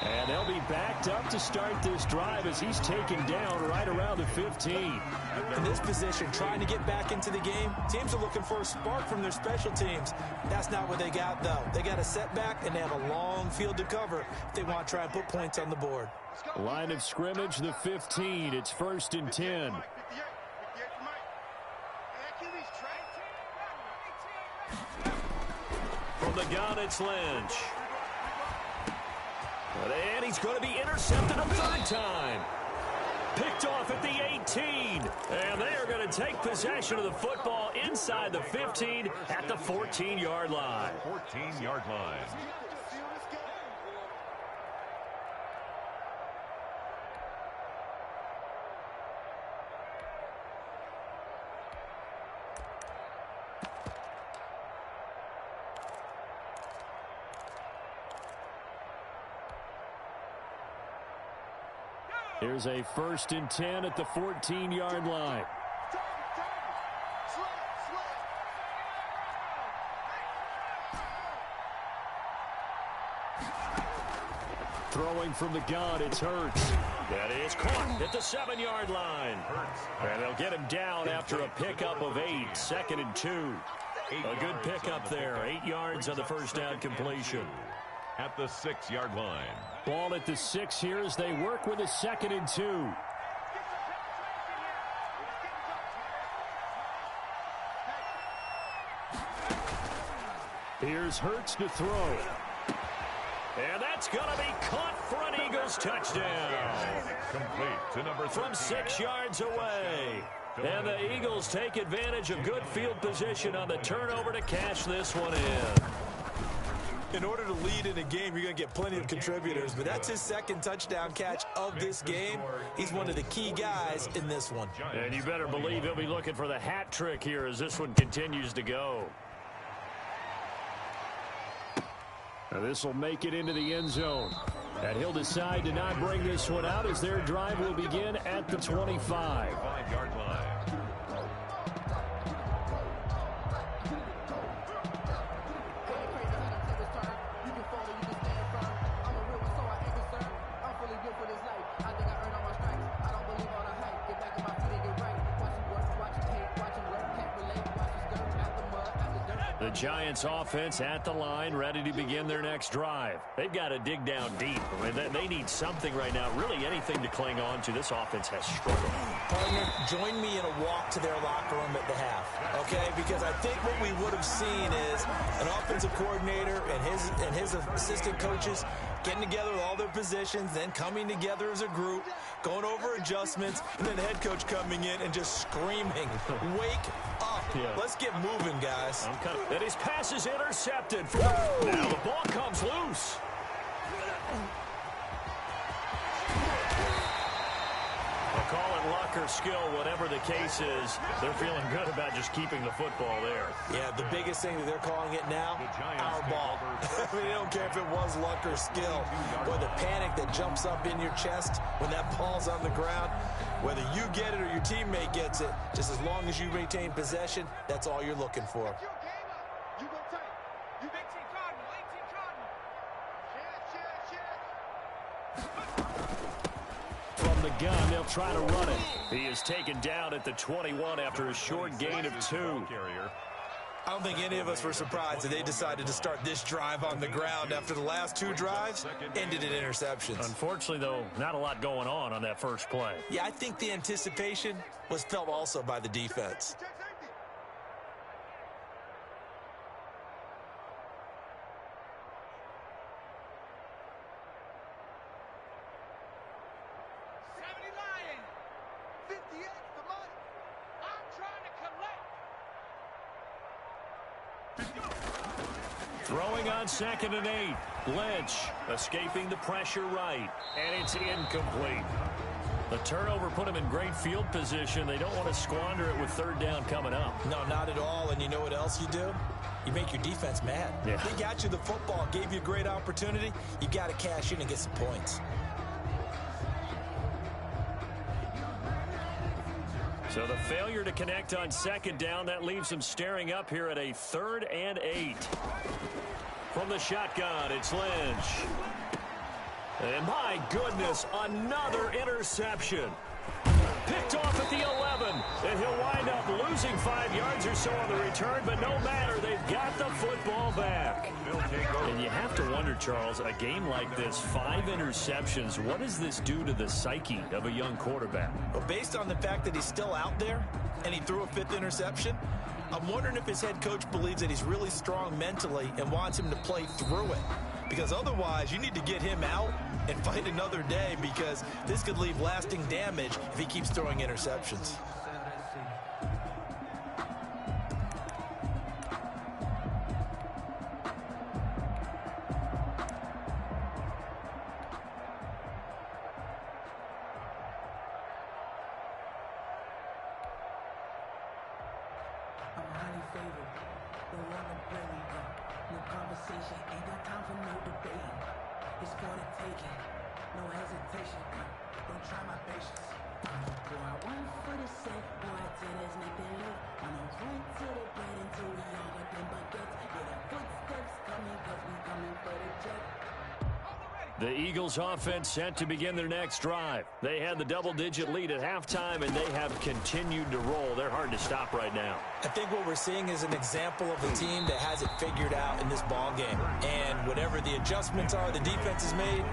And they'll be backed up to start this drive as he's taken down right around the 15. In this position, trying to get back into the game, teams are looking for a spark from their special teams. That's not what they got, though. They got a setback, and they have a long field to cover if they want to try and put points on the board. Line of scrimmage, the 15. It's 1st and 10. From the gun, it's Lynch. And he's going to be intercepted a 3rd time. Picked off at the 18. And they are going to take possession of the football inside the 15 at the 14-yard line. 14-yard line. Here's a 1st and 10 at the 14-yard line. Throwing from the gun, it's Hurts. That is caught at the 7-yard line. And they'll get him down after a pickup of 8, 2nd and 2. A good pickup there, 8 yards on the first down completion. At the 6-yard line. Ball at the 6 here as they work with a 2nd and 2. Here's Hurts to throw. And that's going to be caught for an Eagles touchdown. Complete to number 13. From 6 yards away. And the Eagles take advantage of good field position on the turnover to cash this one in. In order to lead in a game, you're going to get plenty of contributors, but that's his second touchdown catch of this game. He's one of the key guys in this one. And you better believe he'll be looking for the hat trick here as this one continues to go. Now this will make it into the end zone. And he'll decide to not bring this one out as their drive will begin at the 25. 5-yard line. The Giants offense at the line, ready to begin their next drive. They've got to dig down deep. I mean, they need something right now, really anything to cling on to. This offense has struggled. Partner, join me in a walk to their locker room at the half, okay? Because I think what we would have seen is an offensive coordinator and his assistant coaches getting together with all their positions, then coming together as a group, going over adjustments, and then the head coach coming in and just screaming, wake up. Yeah. Let's get moving, guys. And his pass is intercepted. Now the ball comes loose. I'll call it luck or skill, whatever the case is. They're feeling good about just keeping the football there. Yeah, the biggest thing that they're calling it now, our ball. I mean, they don't care if it was luck or skill, or the panic that jumps up in your chest when that ball's on the ground. Whether you get it or your teammate gets it, just as long as you retain possession, that's all you're looking for. From the gun, they'll try to run it. He is taken down at the 21 after a short gain of 2. I don't think any of us were surprised that they decided to start this drive on the ground after the last 2 drives ended in interceptions. Unfortunately, though, not a lot going on that first play. Yeah, I think the anticipation was felt also by the defense. Throwing on 2nd and 8. Lynch escaping the pressure right. And it's incomplete. The turnover put him in great field position. They don't want to squander it with 3rd down coming up. No, not at all. And you know what else you do? You make your defense mad. Yeah. They got you the football, gave you a great opportunity. You got to cash in and get some points. So the failure to connect on 2nd down, that leaves them staring up here at a 3rd and 8. From the shotgun, it's Lynch. And my goodness, another interception. Picked off at the 11. And he'll wind up losing 5 yards or so on the return, but no matter, they've got the football back. And you have to wonder, Charles, a game like this, 5 interceptions, what does this do to the psyche of a young quarterback? Well, based on the fact that he's still out there and he threw a 5th interception, I'm wondering if his head coach believes that he's really strong mentally and wants him to play through it. Because otherwise, you need to get him out and fight another day, because this could leave lasting damage if he keeps throwing interceptions. The Eagles offense set to begin their next drive. They had the double-digit lead at halftime, and they have continued to roll. They're hard to stop right now. I think what we're seeing is an example of a team that has it figured out in this ball game. And whatever the adjustments are the defense has made,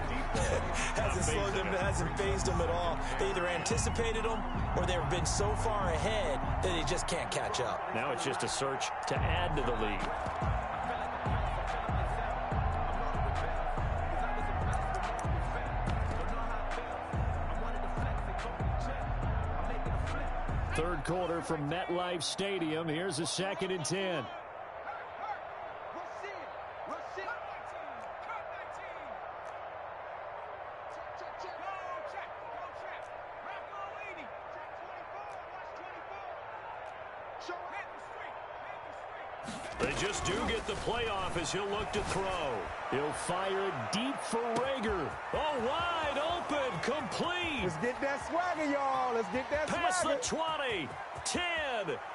hasn't slowed them, hasn't phased them at all. They either anticipated them or they've been so far ahead that they just can't catch up. Now it's just a search to add to the lead. third quarter from MetLife Stadium. Here's a 2nd and 10. They just do get the playoff as he'll look to throw. He'll fire it deep for Rager. Oh, wide open, complete. Let's get that swagger, y'all. Let's get that Past swagger. the 20, 10,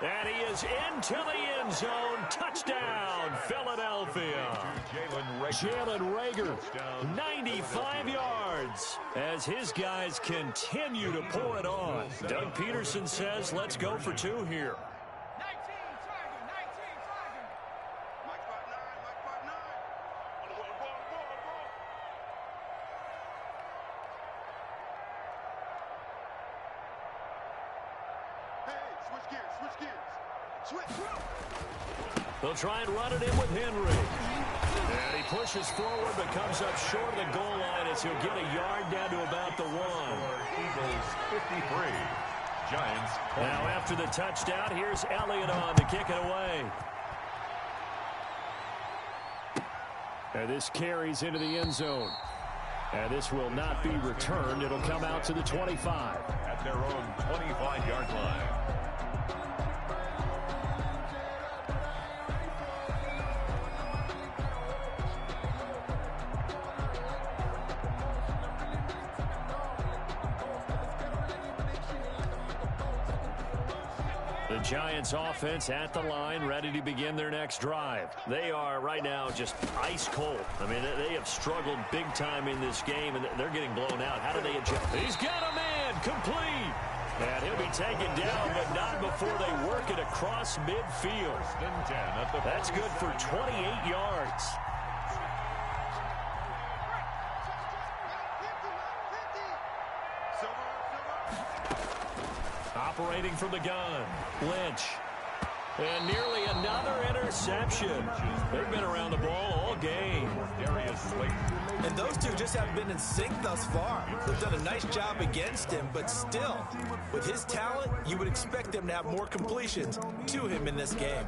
and he is into the end zone. Touchdown, Philadelphia. Jalen Rager, 95 yards, as his guys continue to pour it on. Doug Peterson says, let's go for 2 here. They'll try and run it in with Henry. And he pushes forward but comes up short of the goal line as he'll get a yard down to about the 1. Eagles 53. Giants 20. Now after the touchdown, here's Elliott on to kick it away. And this carries into the end zone. And this will not be returned. It'll come out to the 25. At their own 25-yard line. The Giants offense at the line, ready to begin their next drive. They are right now just ice cold. I mean, they have struggled big time in this game, and they're getting blown out. How do they adjust? He's got a man, complete. And he'll be taken down, but not before they work it across midfield. That's good for 28 yards. Operating from the gun, Lynch. And nearly another interception. They've been around the ball all game. And those two just haven't been in sync thus far. They've done a nice job against him, but still, with his talent, you would expect them to have more completions to him in this game.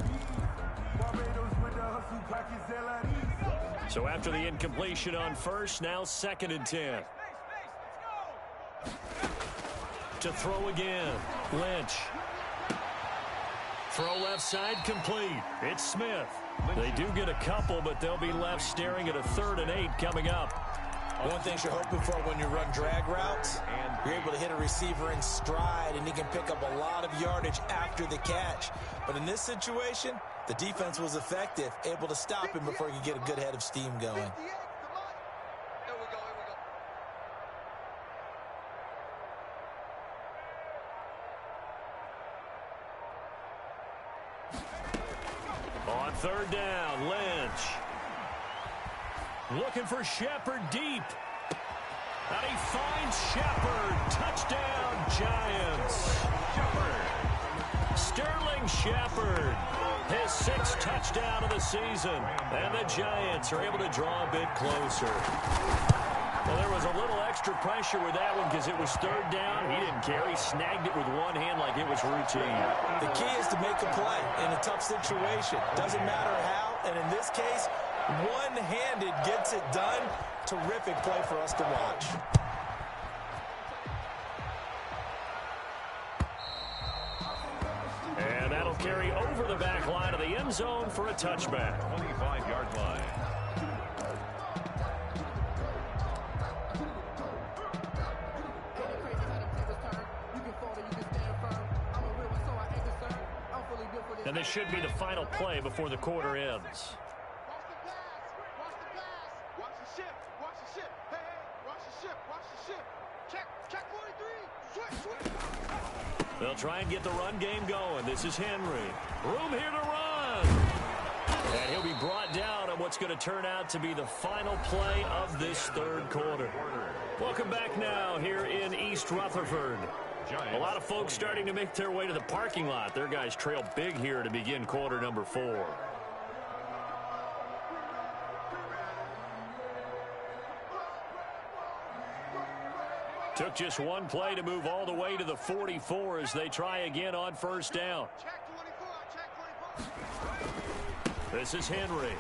So after the incompletion on first, now 2nd and 10. To throw again, Lynch. Throw left side complete. It's Smith. They do get a couple, but they'll be left staring at a 3rd and 8 coming up. One thing you're hoping for when you run drag routes, you're able to hit a receiver in stride, and he can pick up a lot of yardage after the catch. But in this situation, the defense was effective, able to stop him before he could get a good head of steam going. On 3rd down, Lynch. Looking for Shepard deep. And he finds Shepard. Touchdown, Giants. Sterling Shepard. His 6th touchdown of the season. And the Giants are able to draw a bit closer. Well, there was a little extra pressure with that one because it was 3rd down. He didn't care. He snagged it with one hand like it was routine. The key is to make a play in a tough situation. Doesn't matter how, and in this case, one-handed gets it done. Terrific play for us to watch. And that'll carry over the back line of the end zone for a touchback. 25-yard line. And this should be the final play before the quarter ends. Watch the ship. Watch the ship. Hey, watch the ship. Watch the ship. Check 43. Switch. They'll try and get the run game going. This is Henry. Room here to run. And he'll be brought down on what's going to turn out to be the final play of this 3rd quarter. Welcome back now here in East Rutherford. A lot of folks starting to make their way to the parking lot. Their guys trail big here to begin quarter number 4. Took just one play to move all the way to the 44 as they try again on first down. Check 24, check 24. This is Henry.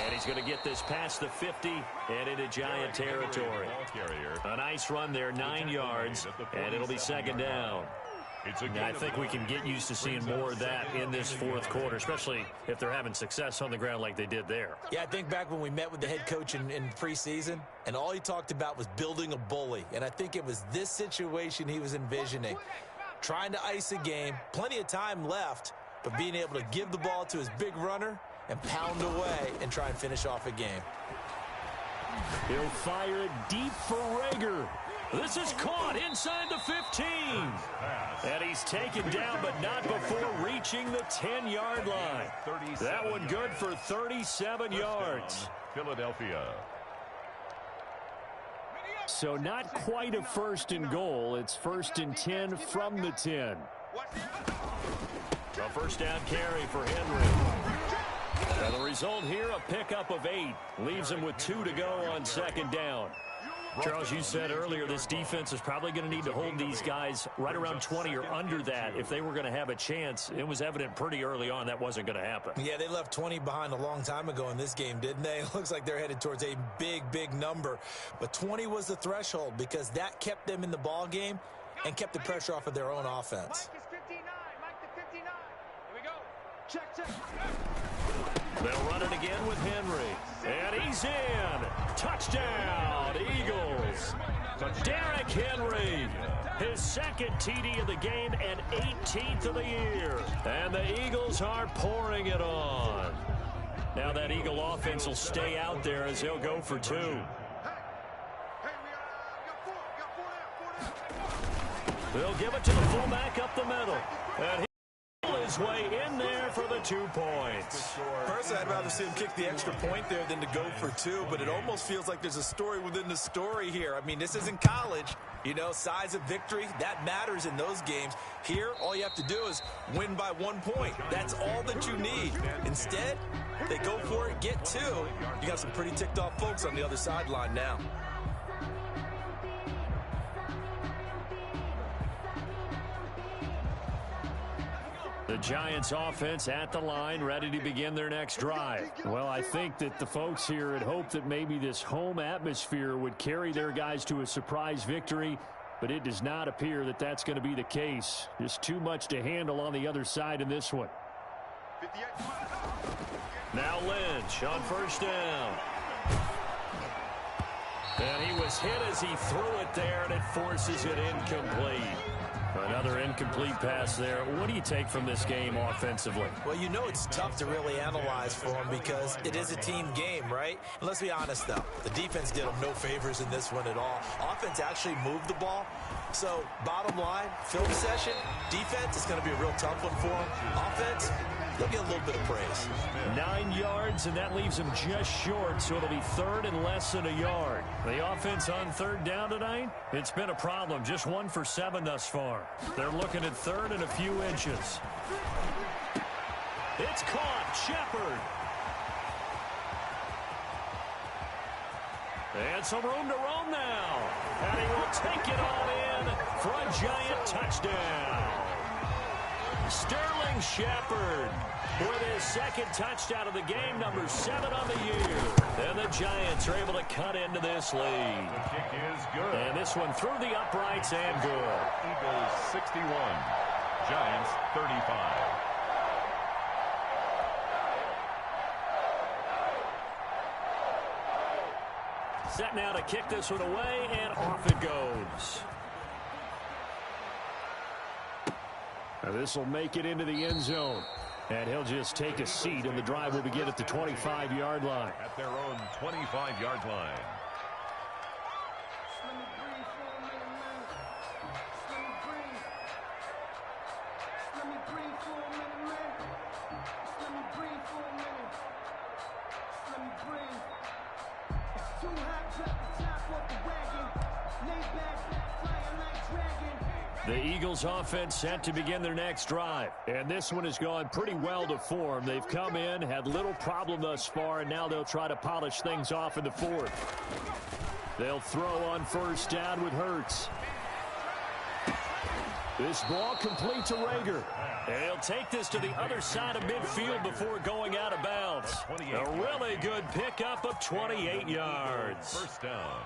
And he's going to get this past the 50 and into Giant territory. A nice run there, 9 yards, and it'll be second down. I think we can get used to seeing more of that in this fourth quarter, especially if they're having success on the ground like they did there. Yeah, I think back when we met with the head coach in preseason, and all he talked about was building a bully. And I think it was this situation he was envisioning. Trying to ice a game, plenty of time left, but being able to give the ball to his big runner and pound away and try and finish off a game. He'll fire it deep for Rager. This is caught inside the 15. And he's taken down, but not before reaching the 10-yard line. That one good for 37 yards. Philadelphia. So not quite a first and goal. It's first and 10 from the 10. A first down carry for Henry. And the result here, a pickup of 8. Leaves him with 2 to go on second down. Charles, you said earlier this defense is probably going to need to hold these guys right around 20 or under that if they were going to have a chance. It was evident pretty early on that wasn't going to happen. Yeah, they left 20 behind a long time ago in this game, didn't they? It looks like they're headed towards a big, big number. But 20 was the threshold because that kept them in the ball game and kept the pressure off of their own offense. Mike is 59. Mike the 59. Here we go. Check, check. They'll run it again with Henry. And he's in. Touchdown, Eagles. Derrick Henry, his second TD of the game and 18th of the year. And the Eagles are pouring it on. Now that Eagle offense will stay out there as they'll go for 2. Hey, we got four down. They'll give it to the fullback up the middle. And his way in there for the 2 points. Personally, I'd rather see him kick the extra point there than to go for 2, but it almost feels like there's a story within the story here. I mean, this isn't college. You know, size of victory, that matters in those games. Here, all you have to do is win by 1 point. That's all that you need. Instead, they go for it, get 2. You got some pretty ticked off folks on the other sideline now. The Giants offense at the line, ready to begin their next drive. Well, I think that the folks here had hoped that maybe this home atmosphere would carry their guys to a surprise victory, but it does not appear that that's going to be the case. Just too much to handle on the other side in this one. Now Lynch on first down. And he was hit as he threw it there, and it forces it incomplete. Another incomplete pass there. What do you take from this game offensively? Well, you know it's tough to really analyze for them because it is a team game, right? And let's be honest, though. The defense did them no favors in this one at all. Offense actually moved the ball. So, bottom line, film session, defense is going to be a real tough one for them. Offense, they'll get a little bit of praise. 9 yards, and that leaves them just short, so it'll be third and less than a yard. The offense on third down tonight, it's been a problem. Just 1 for 7 thus far. They're looking at third and a few inches. It's caught. Shepard. And some room to roam now. And he will take it all in for a Giant touchdown. Sterling Shepard with his second touchdown of the game, number 7 on the year. And the Giants are able to cut into this lead. The kick is good. And this one through the uprights and good. Eagles 61, Giants 35. Set now to kick this one away, and off it goes. Now this will make it into the end zone. And he'll just take a seat, and the drive will begin at the 25-yard line. At their own 25-yard line. The Eagles offense set to begin their next drive. And this one has gone pretty well to form. They've come in, had little problem thus far, and now they'll try to polish things off in the fourth. They'll throw on first down with Hurts. This ball complete to Rager. And he'll take this to the other side of midfield before going out of bounds. A really good pickup of 28 yards. First down.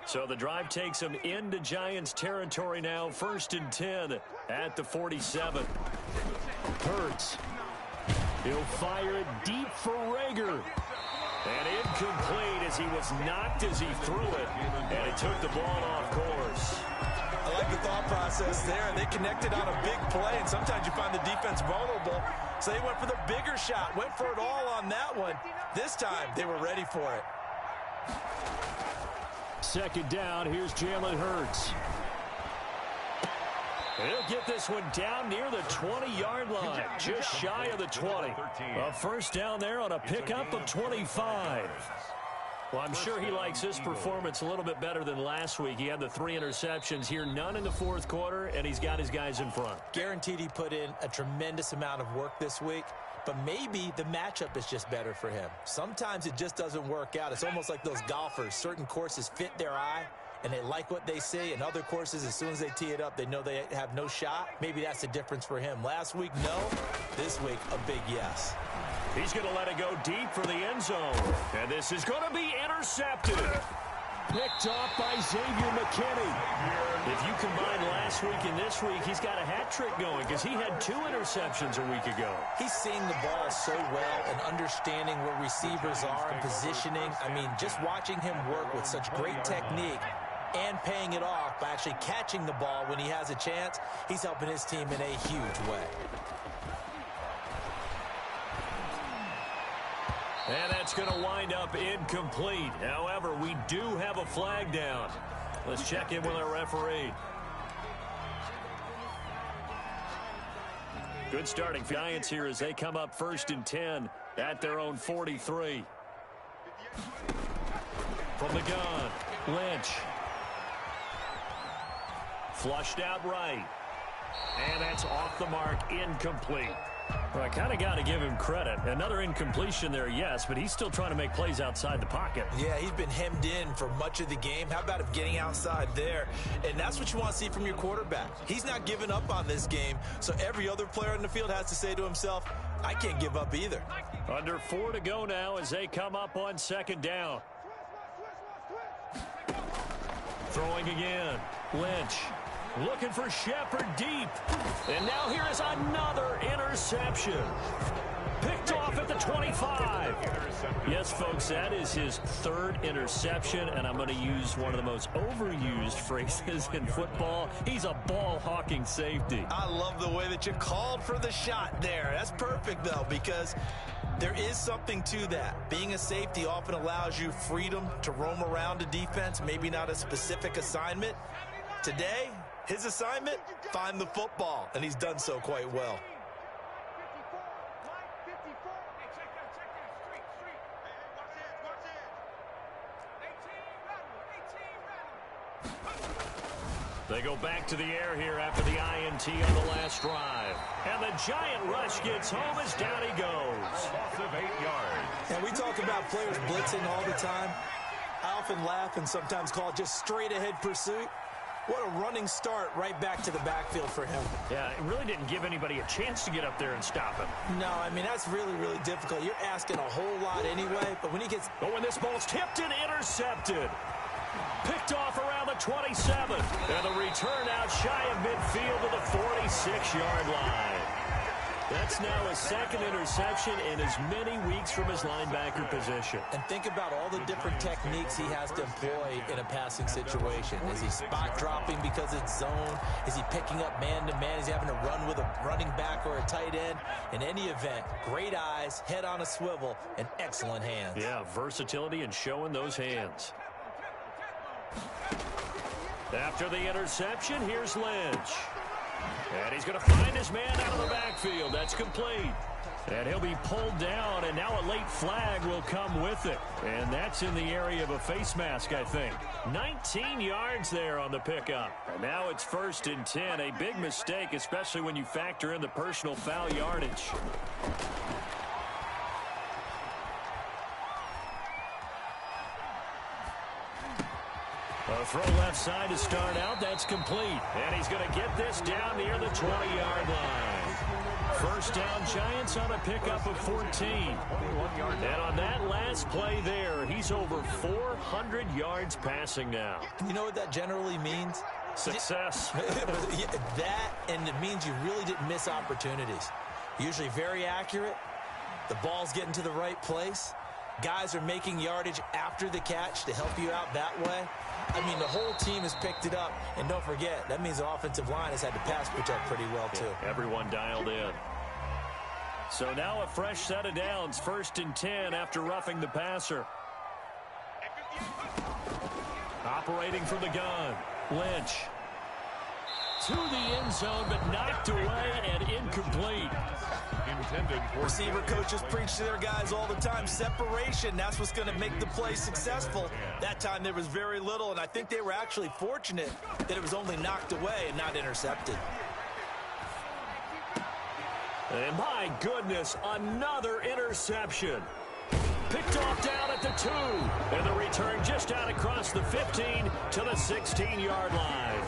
So the drive takes them into Giants territory now. 1st and 10 at the 47. Hurts. He'll fire it deep for Rager. And incomplete as he was knocked as he threw it. And he took the ball off course. I like the thought process there. They connected on a big play, and sometimes you find the defense vulnerable. So they went for the bigger shot, went for it all on that one. This time, they were ready for it. 2nd down, here's Jalen Hurts. He'll get this one down near the 20-yard line, just shy of the 20. A first down there on a pickup of 25. Well, I'm sure he likes this performance a little bit better than last week. He had the 3 interceptions here, none in the 4th quarter, and he's got his guys in front. Guaranteed he put in a tremendous amount of work this week, but maybe the matchup is just better for him. Sometimes it just doesn't work out. It's almost like those golfers. Certain courses fit their eye, and they like what they see, and other courses, as soon as they tee it up, they know they have no shot. Maybe that's the difference for him. Last week, no. This week, a big yes. He's going to let it go deep for the end zone. And this is going to be intercepted. Picked off by Xavier McKinney. If you combine last week and this week, he's got a hat trick going because he had 2 interceptions a week ago. He's seeing the ball so well and understanding where receivers are and positioning. I mean, just watching him work with such great technique and paying it off by actually catching the ball when he has a chance, he's helping his team in a huge way. And that's going to wind up incomplete. However, we do have a flag down. Let's check in with our referee. Good starting for Giants here as they come up 1st and 10 at their own 43. From the gun, Lynch. Flushed out right. And that's off the mark, incomplete. Well, I kind of got to give him credit. Another incompletion there, yes, but he's still trying to make plays outside the pocket. Yeah, he's been hemmed in for much of the game. How about him getting outside there? And that's what you want to see from your quarterback. He's not giving up on this game, so every other player in the field has to say to himself, I can't give up either. Under 4 to go now as they come up on 2nd down. Throwing again, Lynch. Looking for Shepard deep. And now here is another interception. Picked off at the 25. Yes, folks, that is his 3rd interception, and I'm going to use one of the most overused phrases in football. He's a ball-hawking safety. I love the way that you called for the shot there. That's perfect, though, because there is something to that. Being a safety often allows you freedom to roam around a defense, maybe not a specific assignment. Today, his assignment, find the football, and he's done so quite well. They go back to the air here after the INT on the last drive. And the giant rush gets home as down he goes. Loss of 8 yards. And we talk about players blitzing all the time. I often laugh and sometimes call it just straight-ahead pursuit. What a running start right back to the backfield for him. Yeah, it really didn't give anybody a chance to get up there and stop him. No, I mean, that's really, really difficult. You're asking a whole lot anyway, but when he gets... But when this ball's tipped and intercepted. Picked off around the 27. And the return out shy of midfield to the 46-yard line. That's now his 2nd interception in as many weeks from his linebacker position. And think about all the different techniques he has to employ in a passing situation. Is he spot dropping because it's zone? Is he picking up man-to-man? Is he having to run with a running back or a tight end? In any event, great eyes, head on a swivel, and excellent hands. Yeah, versatility and showing those hands. After the interception, here's Lynch. And he's going to find his man out of the backfield. That's complete. And he'll be pulled down, and now a late flag will come with it. And that's in the area of a face mask, I think. 19 yards there on the pickup. And now it's 1st and 10. A big mistake, especially when you factor in the personal foul yardage. A throw left side to start out. That's complete. And he's going to get this down near the 20-yard line. First down, Giants on a pickup of 14. And on that last play there, he's over 400 yards passing now. You know what that generally means? Success. That, and it means you really didn't miss opportunities. Usually very accurate. The ball's getting to the right place. Guys are making yardage after the catch to help you out that way. I mean, the whole team has picked it up. And don't forget, that means the offensive line has had to pass protect pretty well, too. Everyone dialed in. So now a fresh set of downs. 1st and 10 after roughing the passer. Operating from the gun. Lynch. To the end zone, but knocked away and incomplete. Intended for receiver coaches preach to their guys all the time. Separation, that's what's going to make the play successful. That time there was very little, and I think they were actually fortunate that it was only knocked away and not intercepted. And my goodness, another interception. Picked off down at the 2. And the return just out across the 15 to the 16-yard line.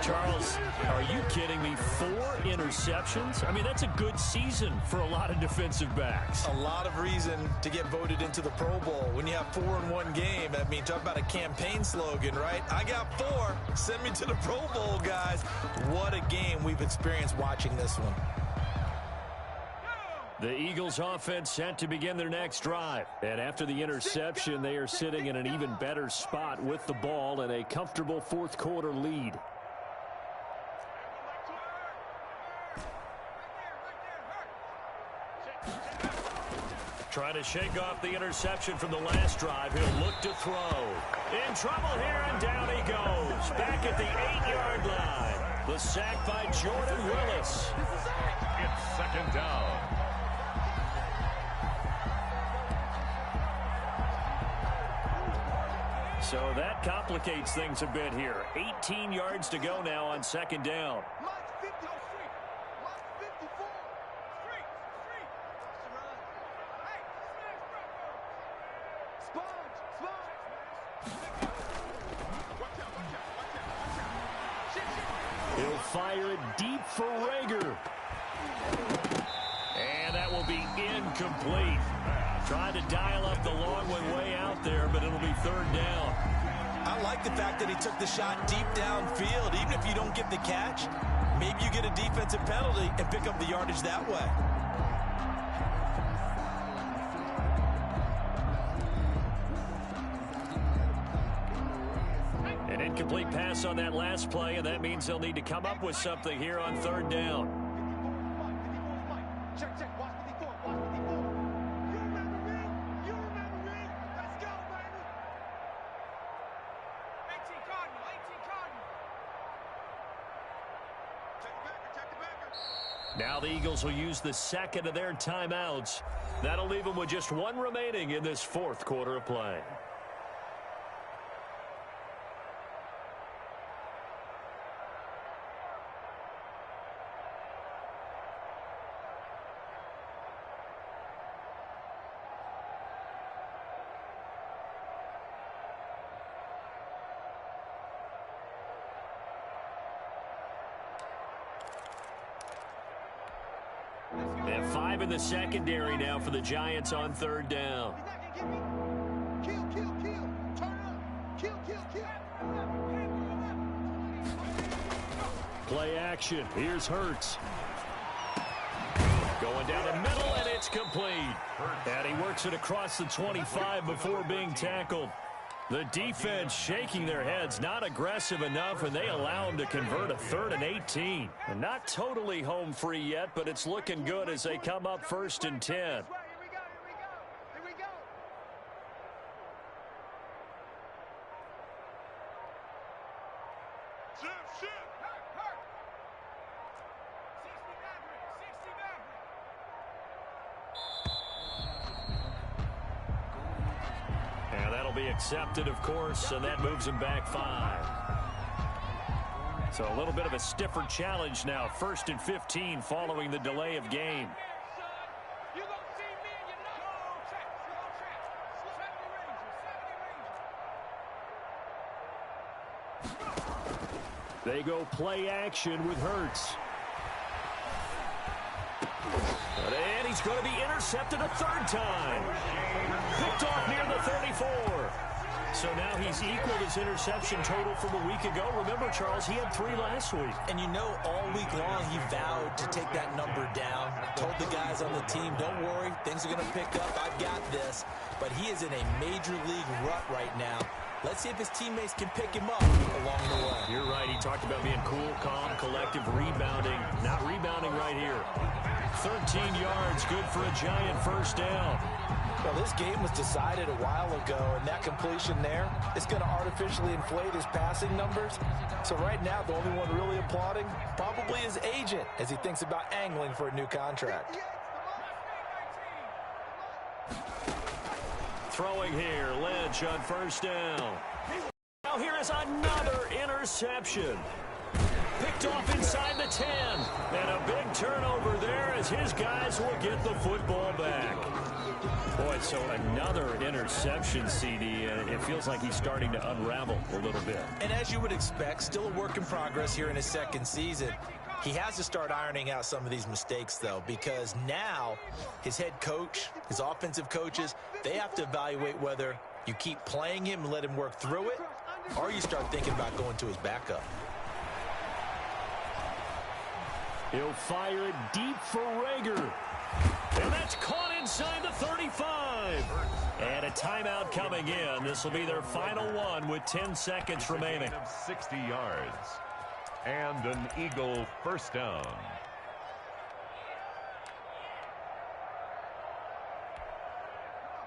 Charles, are you kidding me? 4 interceptions? I mean, that's a good season for a lot of defensive backs. A lot of reason to get voted into the Pro Bowl. When you have 4 in one game, I mean, talk about a campaign slogan, right? I got 4. Send me to the Pro Bowl, guys. What a game we've experienced watching this one. The Eagles offense set to begin their next drive. And after the interception, they are sitting in an even better spot with the ball and a comfortable fourth quarter lead. Trying to shake off the interception from the last drive. He'll look to throw. In trouble here, and down he goes. Back at the 8-yard line. The sack by Jordan Willis. it's 2nd down. So that complicates things a bit here. 18 yards to go now on 2nd down. He'll fire it deep for Rager. And that will be incomplete. Trying to dial up the long one way out there, but it'll be 3rd down. I like the fact that he took the shot deep downfield. Even if you don't get the catch, maybe you get a defensive penalty and pick up the yardage that way. An incomplete pass on that last play, and that means they'll need to come up with something here on 3rd down. Check, check. Watch the D4. Watch the D4. You remember me? You remember me? Let's go, baby. 18 Cardinal. 18 Cardinal. Check the backer. Check the backer. Now the Eagles will use the 2nd of their timeouts. That'll leave them with just 1 remaining in this 4th quarter of play. And 5 in the secondary now for the Giants on 3rd down. He's not gonna get me. Kill, kill, kill. Turn up. Kill, kill, kill. Play action. Here's Hurts. Going down the middle, and it's complete. And he works it across the 25 before being tackled. The defense shaking their heads, not aggressive enough, and they allow him to convert a 3rd and 18. And not totally home free yet, but it's looking good as they come up 1st and 10. Here we go. Here we go. Shift. Hurt. 60 Maverick. And that'll be accepted, of course, and that moves him back 5. So a little bit of a stiffer challenge now. 1st and 15 following the delay of game. You gonna see me and your slow track. 70 Ranger. They go play action with Hurts. And he's going to be intercepted a third time. Picked off near the 34. So now he's equaled his interception total from a week ago. Remember, Charles, he had 3 last week. And you know, all week long he vowed to take that number down. Told the guys on the team, don't worry, things are going to pick up. I've got this. But he is in a major league rut right now. Let's see if his teammates can pick him up along the way. You're right. He talked about being cool, calm, collective, rebounding. Not rebounding right here. 13 yards, good for a Giant first down. Well, this game was decided a while ago, and that completion there is going to artificially inflate his passing numbers. So right now, the only one really applauding probably his agent as he thinks about angling for a new contract. Throwing here, Lynch on first down. Now here is another interception. Picked off inside the 10. And a big turnover there as his guys will get the football back. Boy, so another interception, CD, and it feels like he's starting to unravel a little bit. And as you would expect, still a work in progress here in his second season. He has to start ironing out some of these mistakes, though, because now his head coach, his offensive coaches, they have to evaluate whether you keep playing him and let him work through it, or you start thinking about going to his backup. He'll fire it deep for Rager. And that's caught inside the 35. And a timeout coming in. This will be their final one with 10 seconds remaining. 60 yards. And an Eagle first down.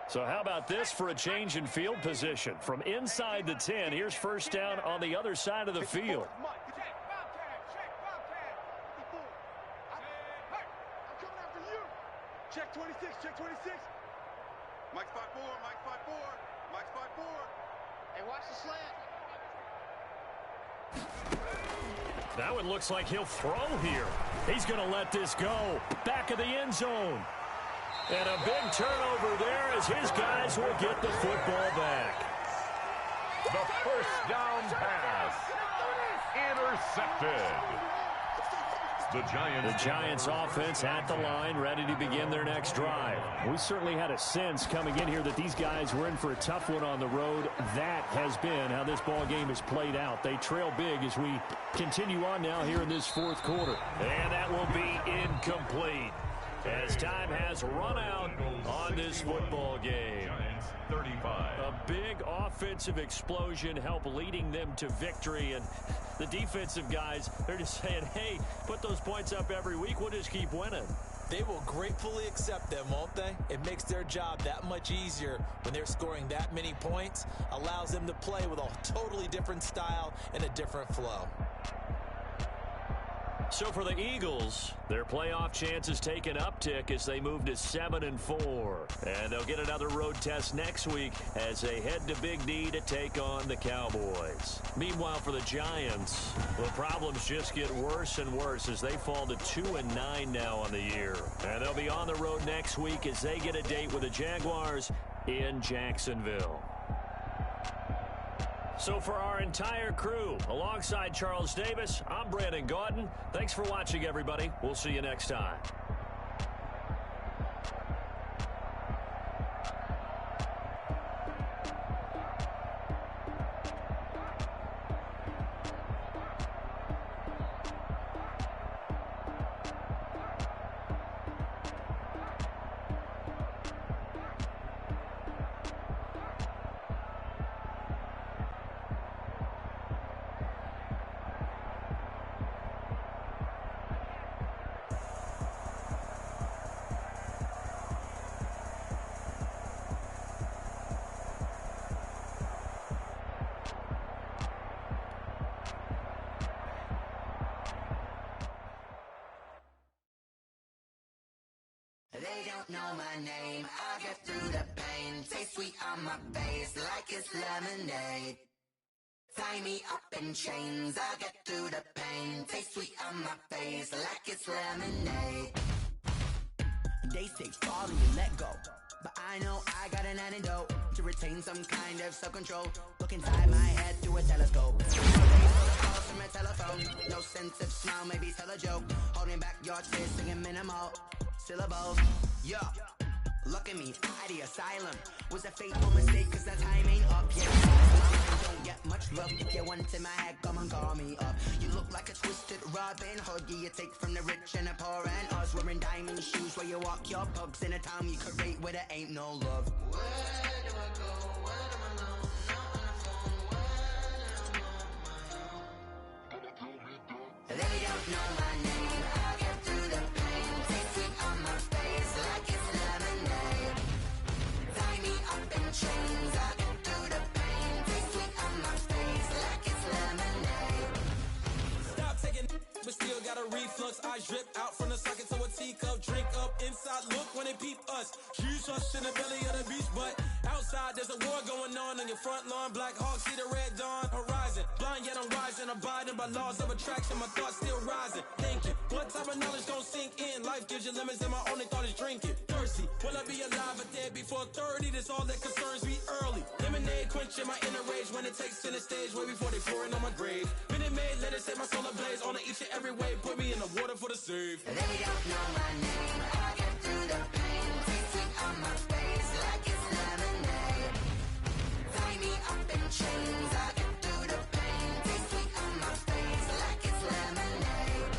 So how about this for a change in field position? From inside the 10, here's first down on the other side of the field. Check 26, check 26. Mike spot 4, Mike spot 4, Mike spot 4. Hey, watch the slant. That one looks like he'll throw here. He's going to let this go. Back of the end zone. And a big turnover there as his guys will get the football back. The first down pass. Intercepted. The Giants offense at the line, ready to begin their next drive. We certainly had a sense coming in here that these guys were in for a tough one on the road. That has been how this ball game has played out. They trail big as we continue on now here in this fourth quarter. And that will be incomplete as time has run out on this football game. 35. A big offensive explosion helped leading them to victory, and the defensive guys, they're just saying, hey, put those points up every week, we'll just keep winning. They will gratefully accept them, won't they? It makes their job that much easier when they're scoring that many points, allows them to play with a totally different style and a different flow. So for the Eagles, their playoff chances take an uptick as they move to 7-4. And they'll get another road test next week as they head to Big D to take on the Cowboys. Meanwhile, for the Giants, the problems just get worse and worse as they fall to 2-9 now on the year. And they'll be on the road next week as they get a date with the Jaguars in Jacksonville. So for our entire crew, alongside Charles Davis, I'm Brandon Gaudin. Thanks for watching, everybody. We'll see you next time. They don't know my name, I get through the pain. Taste sweet on my face like it's lemonade. Tie me up in chains, I get through the pain. Taste sweet on my face like it's lemonade. They say fall and you let go, but I know I got an antidote to retain some kind of self-control. Look inside my head through a telescope. this, singing minimal syllables. Yeah. Look at me, out the asylum. Was a fateful mistake, cause the time ain't up yet. Don't get much love. If you want in my head, come and call me up. You look like a twisted Robin Hood. You take from the rich and the poor and us. Wearing diamond shoes where you walk your pugs in a town you could rate where there ain't no love. Where do I go? Where am I alone? Not on the phone. Where am I on my own? They don't know my name. I'll get through the pain. Taste sweet on my face like it's lemonade. Tie me up in chains. I'll get through the pain. Taste sweet on my face like it's lemonade. Stop taking but still got a reflux. I drip out from the socket to a teacup. Drink up inside, look when they peep us. Shoes us in the belly of the beach, but outside there's a war going on your front lawn. Black Hawk, see the red dawn horizon. Blind yet I'm rising, abiding by laws of attraction. My thoughts still rising, thinking what type of knowledge don't sink in? Life gives you limits and my only thought is drinking. Thirsty, will I be alive or dead before 30? That's all that concerns me early. Lemonade quenching my inner rage when it takes center stage way before they pour it on my grave. Minute Maid, let it set my soul ablaze on each and every way. Put me in the water for the save. They don't know my name. I get through the pain. Taste sweet on my face like it's lemonade. Tie me up in chains. I get through the pain. Taste sweet on my face like it's lemonade.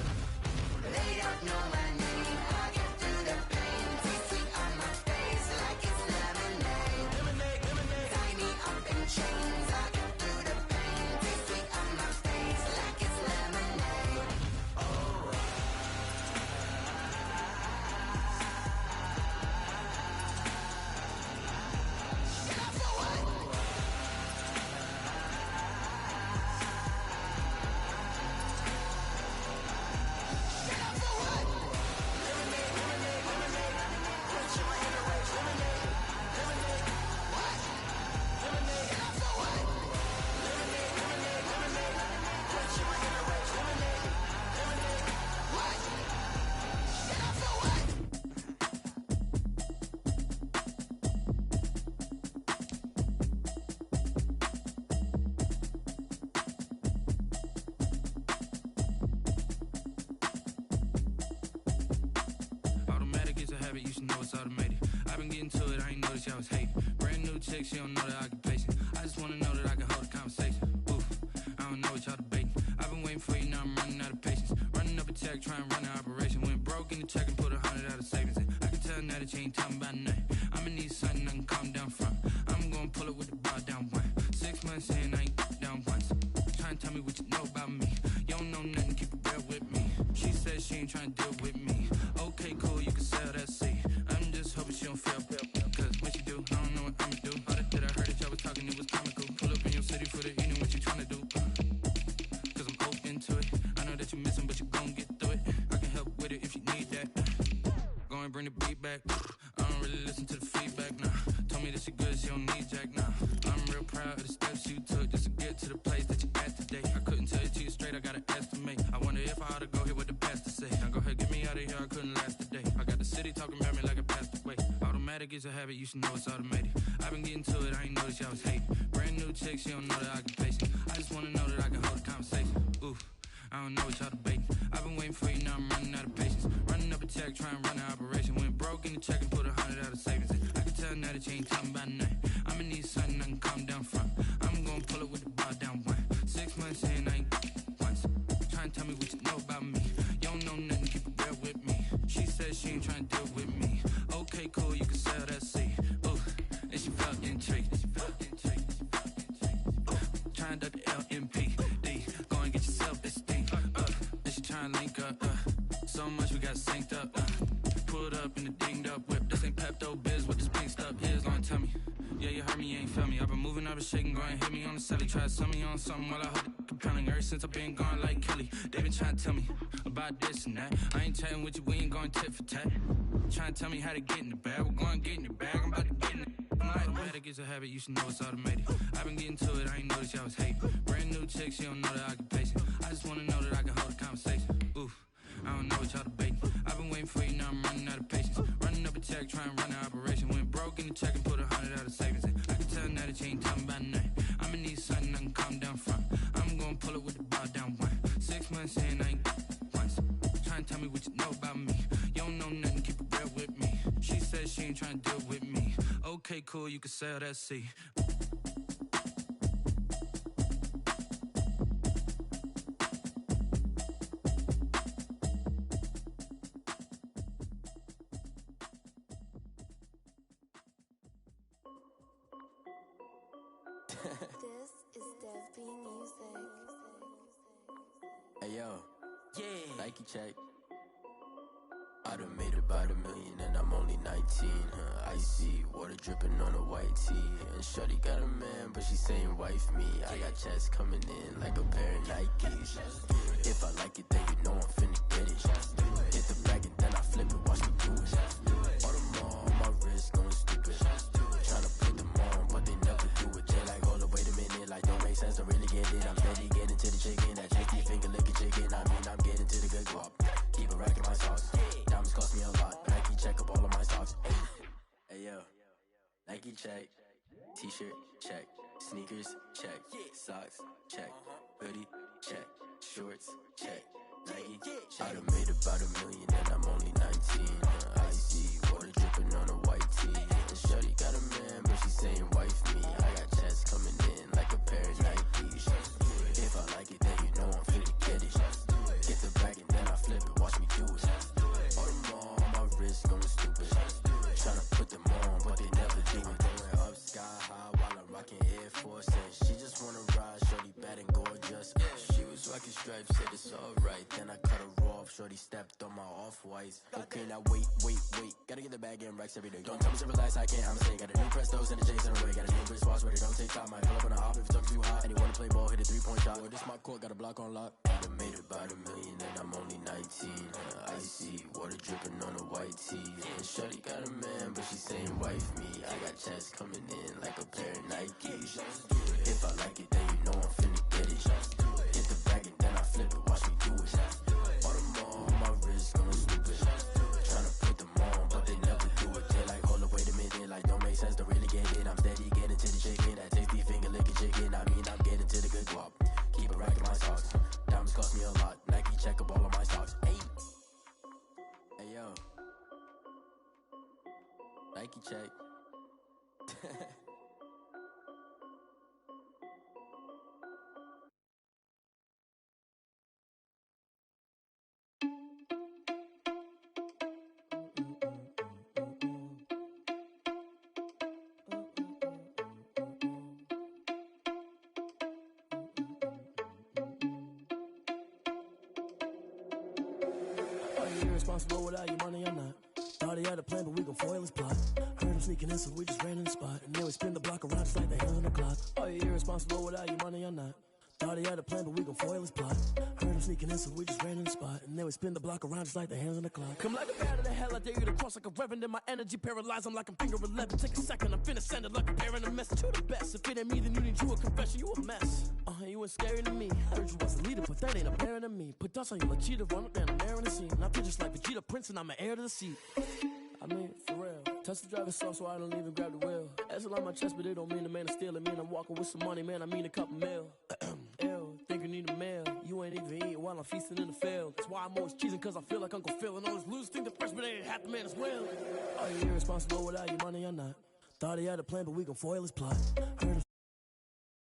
They don't know my name. I get through the pain. Taste sweet on my face like it's lemonade. Lemonade, lemonade. Tie me up in chains. I get through the pain. Taste sweet on my face like it's lemonade. Automatic is a habit, you should know it's automated. I've been getting to it, I ain't noticed y'all was hating. Brand new chick, she don't know the occupation. I just wanna know that I can hold a conversation. Oof, I don't know what y'all debating. I've been waiting for you, now I'm running out of patience. Running up a check, trying to run an operation. Went broke in the check and put 100 out of savings in. I can tell now that you ain't talking about nothing. I'ma need something I can calm down from. I'm gonna pull it with the bar down one. 6 months in, I ain't down once. Trying to tell me what you know about me. You don't know nothing, keep it real with me. She said she ain't trying to deal with me. Okay, cool, you can sell that seat. I'm just hoping she don't feel. Cause when she do, I don't know what I'ma do. All that I heard that y'all was talking, it was comical. Pull up in your city for the evening, what you trying to do? Cause I'm open to it. I know that you missing, but you gon' get through it. I can help with it if you need that. Go and bring the beat back. I don't really listen to the feedback, nah. Told me that she good, she don't need jack, nah. I'm real proud of the steps you took just to get to the place that you at today. I couldn't tell it to you straight, I gotta estimate. I wonder if I ought to go here with the pastor say. Now go ahead, get me out of here, I couldn't last a day. I got the city talking about me like I passed away. Automatic is a habit, you should know it's automated. I've been getting to it, I ain't noticed y'all was hating. Brand new chick, she don't know the occupation. I just wanna know that I can hold a conversation. Oof, I don't know what y'all debating. I've been waiting for you, now I'm running out of patience. Running up a check, trying to run an operation. Went broke in the check and put 100 out of savings in. I can tell now that you ain't talking about nothing. I'ma need something I can calm down from. I'm gonna pull it with the bar down one. 6 months in, I ain't once. Trying to tell me what you know about me. You don't know nothing, keep it real with me. She said she ain't trying to deal with me. Okay, cool, you can sell that seat. Ooh, and she felt intrigued. Trying to duck the LMPD. Go and get your self-esteem. And she trying to link up. So much we got synced up. Pulled up in the dinged up whip. This ain't Pepto-Biz, what this pink stuff is. Gonna tell me. Yeah, you heard me, you ain't feel me. I've been moving, I've been shaking, go and hit me on the celly. Try to sell me on something while I hold it compelling. Ever since I've been gone like Kelly, they been trying to tell me about this and that. I ain't chatting with you, we ain't going tit for tat. Trying to tell me how to get in the bag. We're going to get in your bag, I'm about to get in it. Automatic is a habit, you should know it's automated. I've been getting to it, I ain't noticed y'all was hating. Brand new chick, she don't know the occupation. I just wanna know that I can hold a conversation. Oof, I don't know what y'all debating. I've been waiting for you, now I'm running out of patience. Running up a check, trying to run an operation. Went broke in the check and put 100 out of savings in. I can tell now that you ain't talking about nothing. I'ma need something I can calm down from. I'm gonna pull it with the bar down one. 6 months in, I ain't once. Trying to tell me what you know about me. trying to deal with me. Okay, cool, you can sail that sea. This is Dev B Music. Hey yo, Yeah. Nike check. I done made about $1 million and I'm only 19. Icy water dripping on a white tee. And shorty got a man, but she saying wife me. I got checks coming in like a pair of Nikes. If I like it, then you know I'm finna get it. Hit the bag and then I flip it, watch me do it. All them on my wrist going stupid. Tryna put them on, but they never do it. They like, hold up, wait a minute, like don't make sense, don't really get it. I'm steady getting to the chicken, that tasty finger licking chicken. I mean, I'm getting to the good guap. Keep it racking my sauce. Diamonds cost me a lot. Nike check up all of my stocks. Hey yo, Nike check. T-shirt check. Sneakers check. Socks check. Hoodie check. Shorts check. Nike check. I done made about $1 million and I'm only 19. Icy water dripping on a white tee. And shorty got a man, but she saying wife me. I got checks coming in like a pair of Nikes. If I like it, then you know I'm finna get it. Get the bag and then I flip it, watch me do it. All them on my wrist going stupid. Tryna put them on, but they never do it. Going up sky high while I'm rocking Air Force. And she just wanna ride, shorty bad and gorgeous. She was rocking stripes, said it's alright. Then I cut her off, shorty stepped on my off-whites. Okay, now wait. Gotta get the bag and racks every day. Don't tell me to relax, I can't, I'm saying. Got a new Prestos and a Jason away. Got a new wristwatch where they don't take time. Might pull up on a hop if it's talking too hot. And he wanna play ball, hit a 3-point shot. Well, this my court, got a block on lock. I done made about $1 million and I'm only 19. Icy water dripping on a white tee. And shorty got a man, but she saying wife me. I got checks coming in like a pair of Nikes. If I like it, then you know I'm finna get it. Hit the bag and then I flip it, watch me do it. All them on my wrist going stupid. Tryna put them on, but they never do it. They like, hold up, wait a minute, like don't make sense, don't really get it. I'm steady getting to the chicken, that tasty finger licking chicken. I mean, I'm getting to the good guap. Keep it racking my socks. Diamonds cost me a lot. Nike check up all of my stocks. Hey yo, Nike check. Are you irresponsible without your money or not? Thought he had a plan, but we gon' foil his plot. Heard him sneaking in, so we just ran in the spot. And then we spin the block around just like the hands on the clock. Are you irresponsible without your money or not? Thought he had a plan, but we gon' foil his plot. Heard him sneaking in, so we just ran in the spot. And then we spin the block around just like the hands on the clock. Come like a bat of the hell, I dare you to cross like a reverend. And my energy paralyzed, I'm like I'm finger 11. Take a second, I'm finna send it like a parent, a message to the best. If it ain't me, then you need you a confession, you a mess. You ain't scary to me. Heard you was a leader, but that ain't apparent to me. Put dust on you like cheetah, run up down the air in the scene. I feel just like Vegeta Prince and I'm an heir to the seat. I mean, for real. Touch the driver's soft so I don't even grab the wheel. That's on my chest, but it don't mean the man is stealing. Mean I'm walking with some money, man, I mean a couple mil. Ew, think you need a meal. You ain't even eating while I'm feasting in the field. That's why I'm always cheesing, cause I feel like Uncle Phil. And all those losers think the freshman ain't half the man as well. Are you irresponsible without your money or not? Thought he had a plan, but we gon' foil his plot. Heard him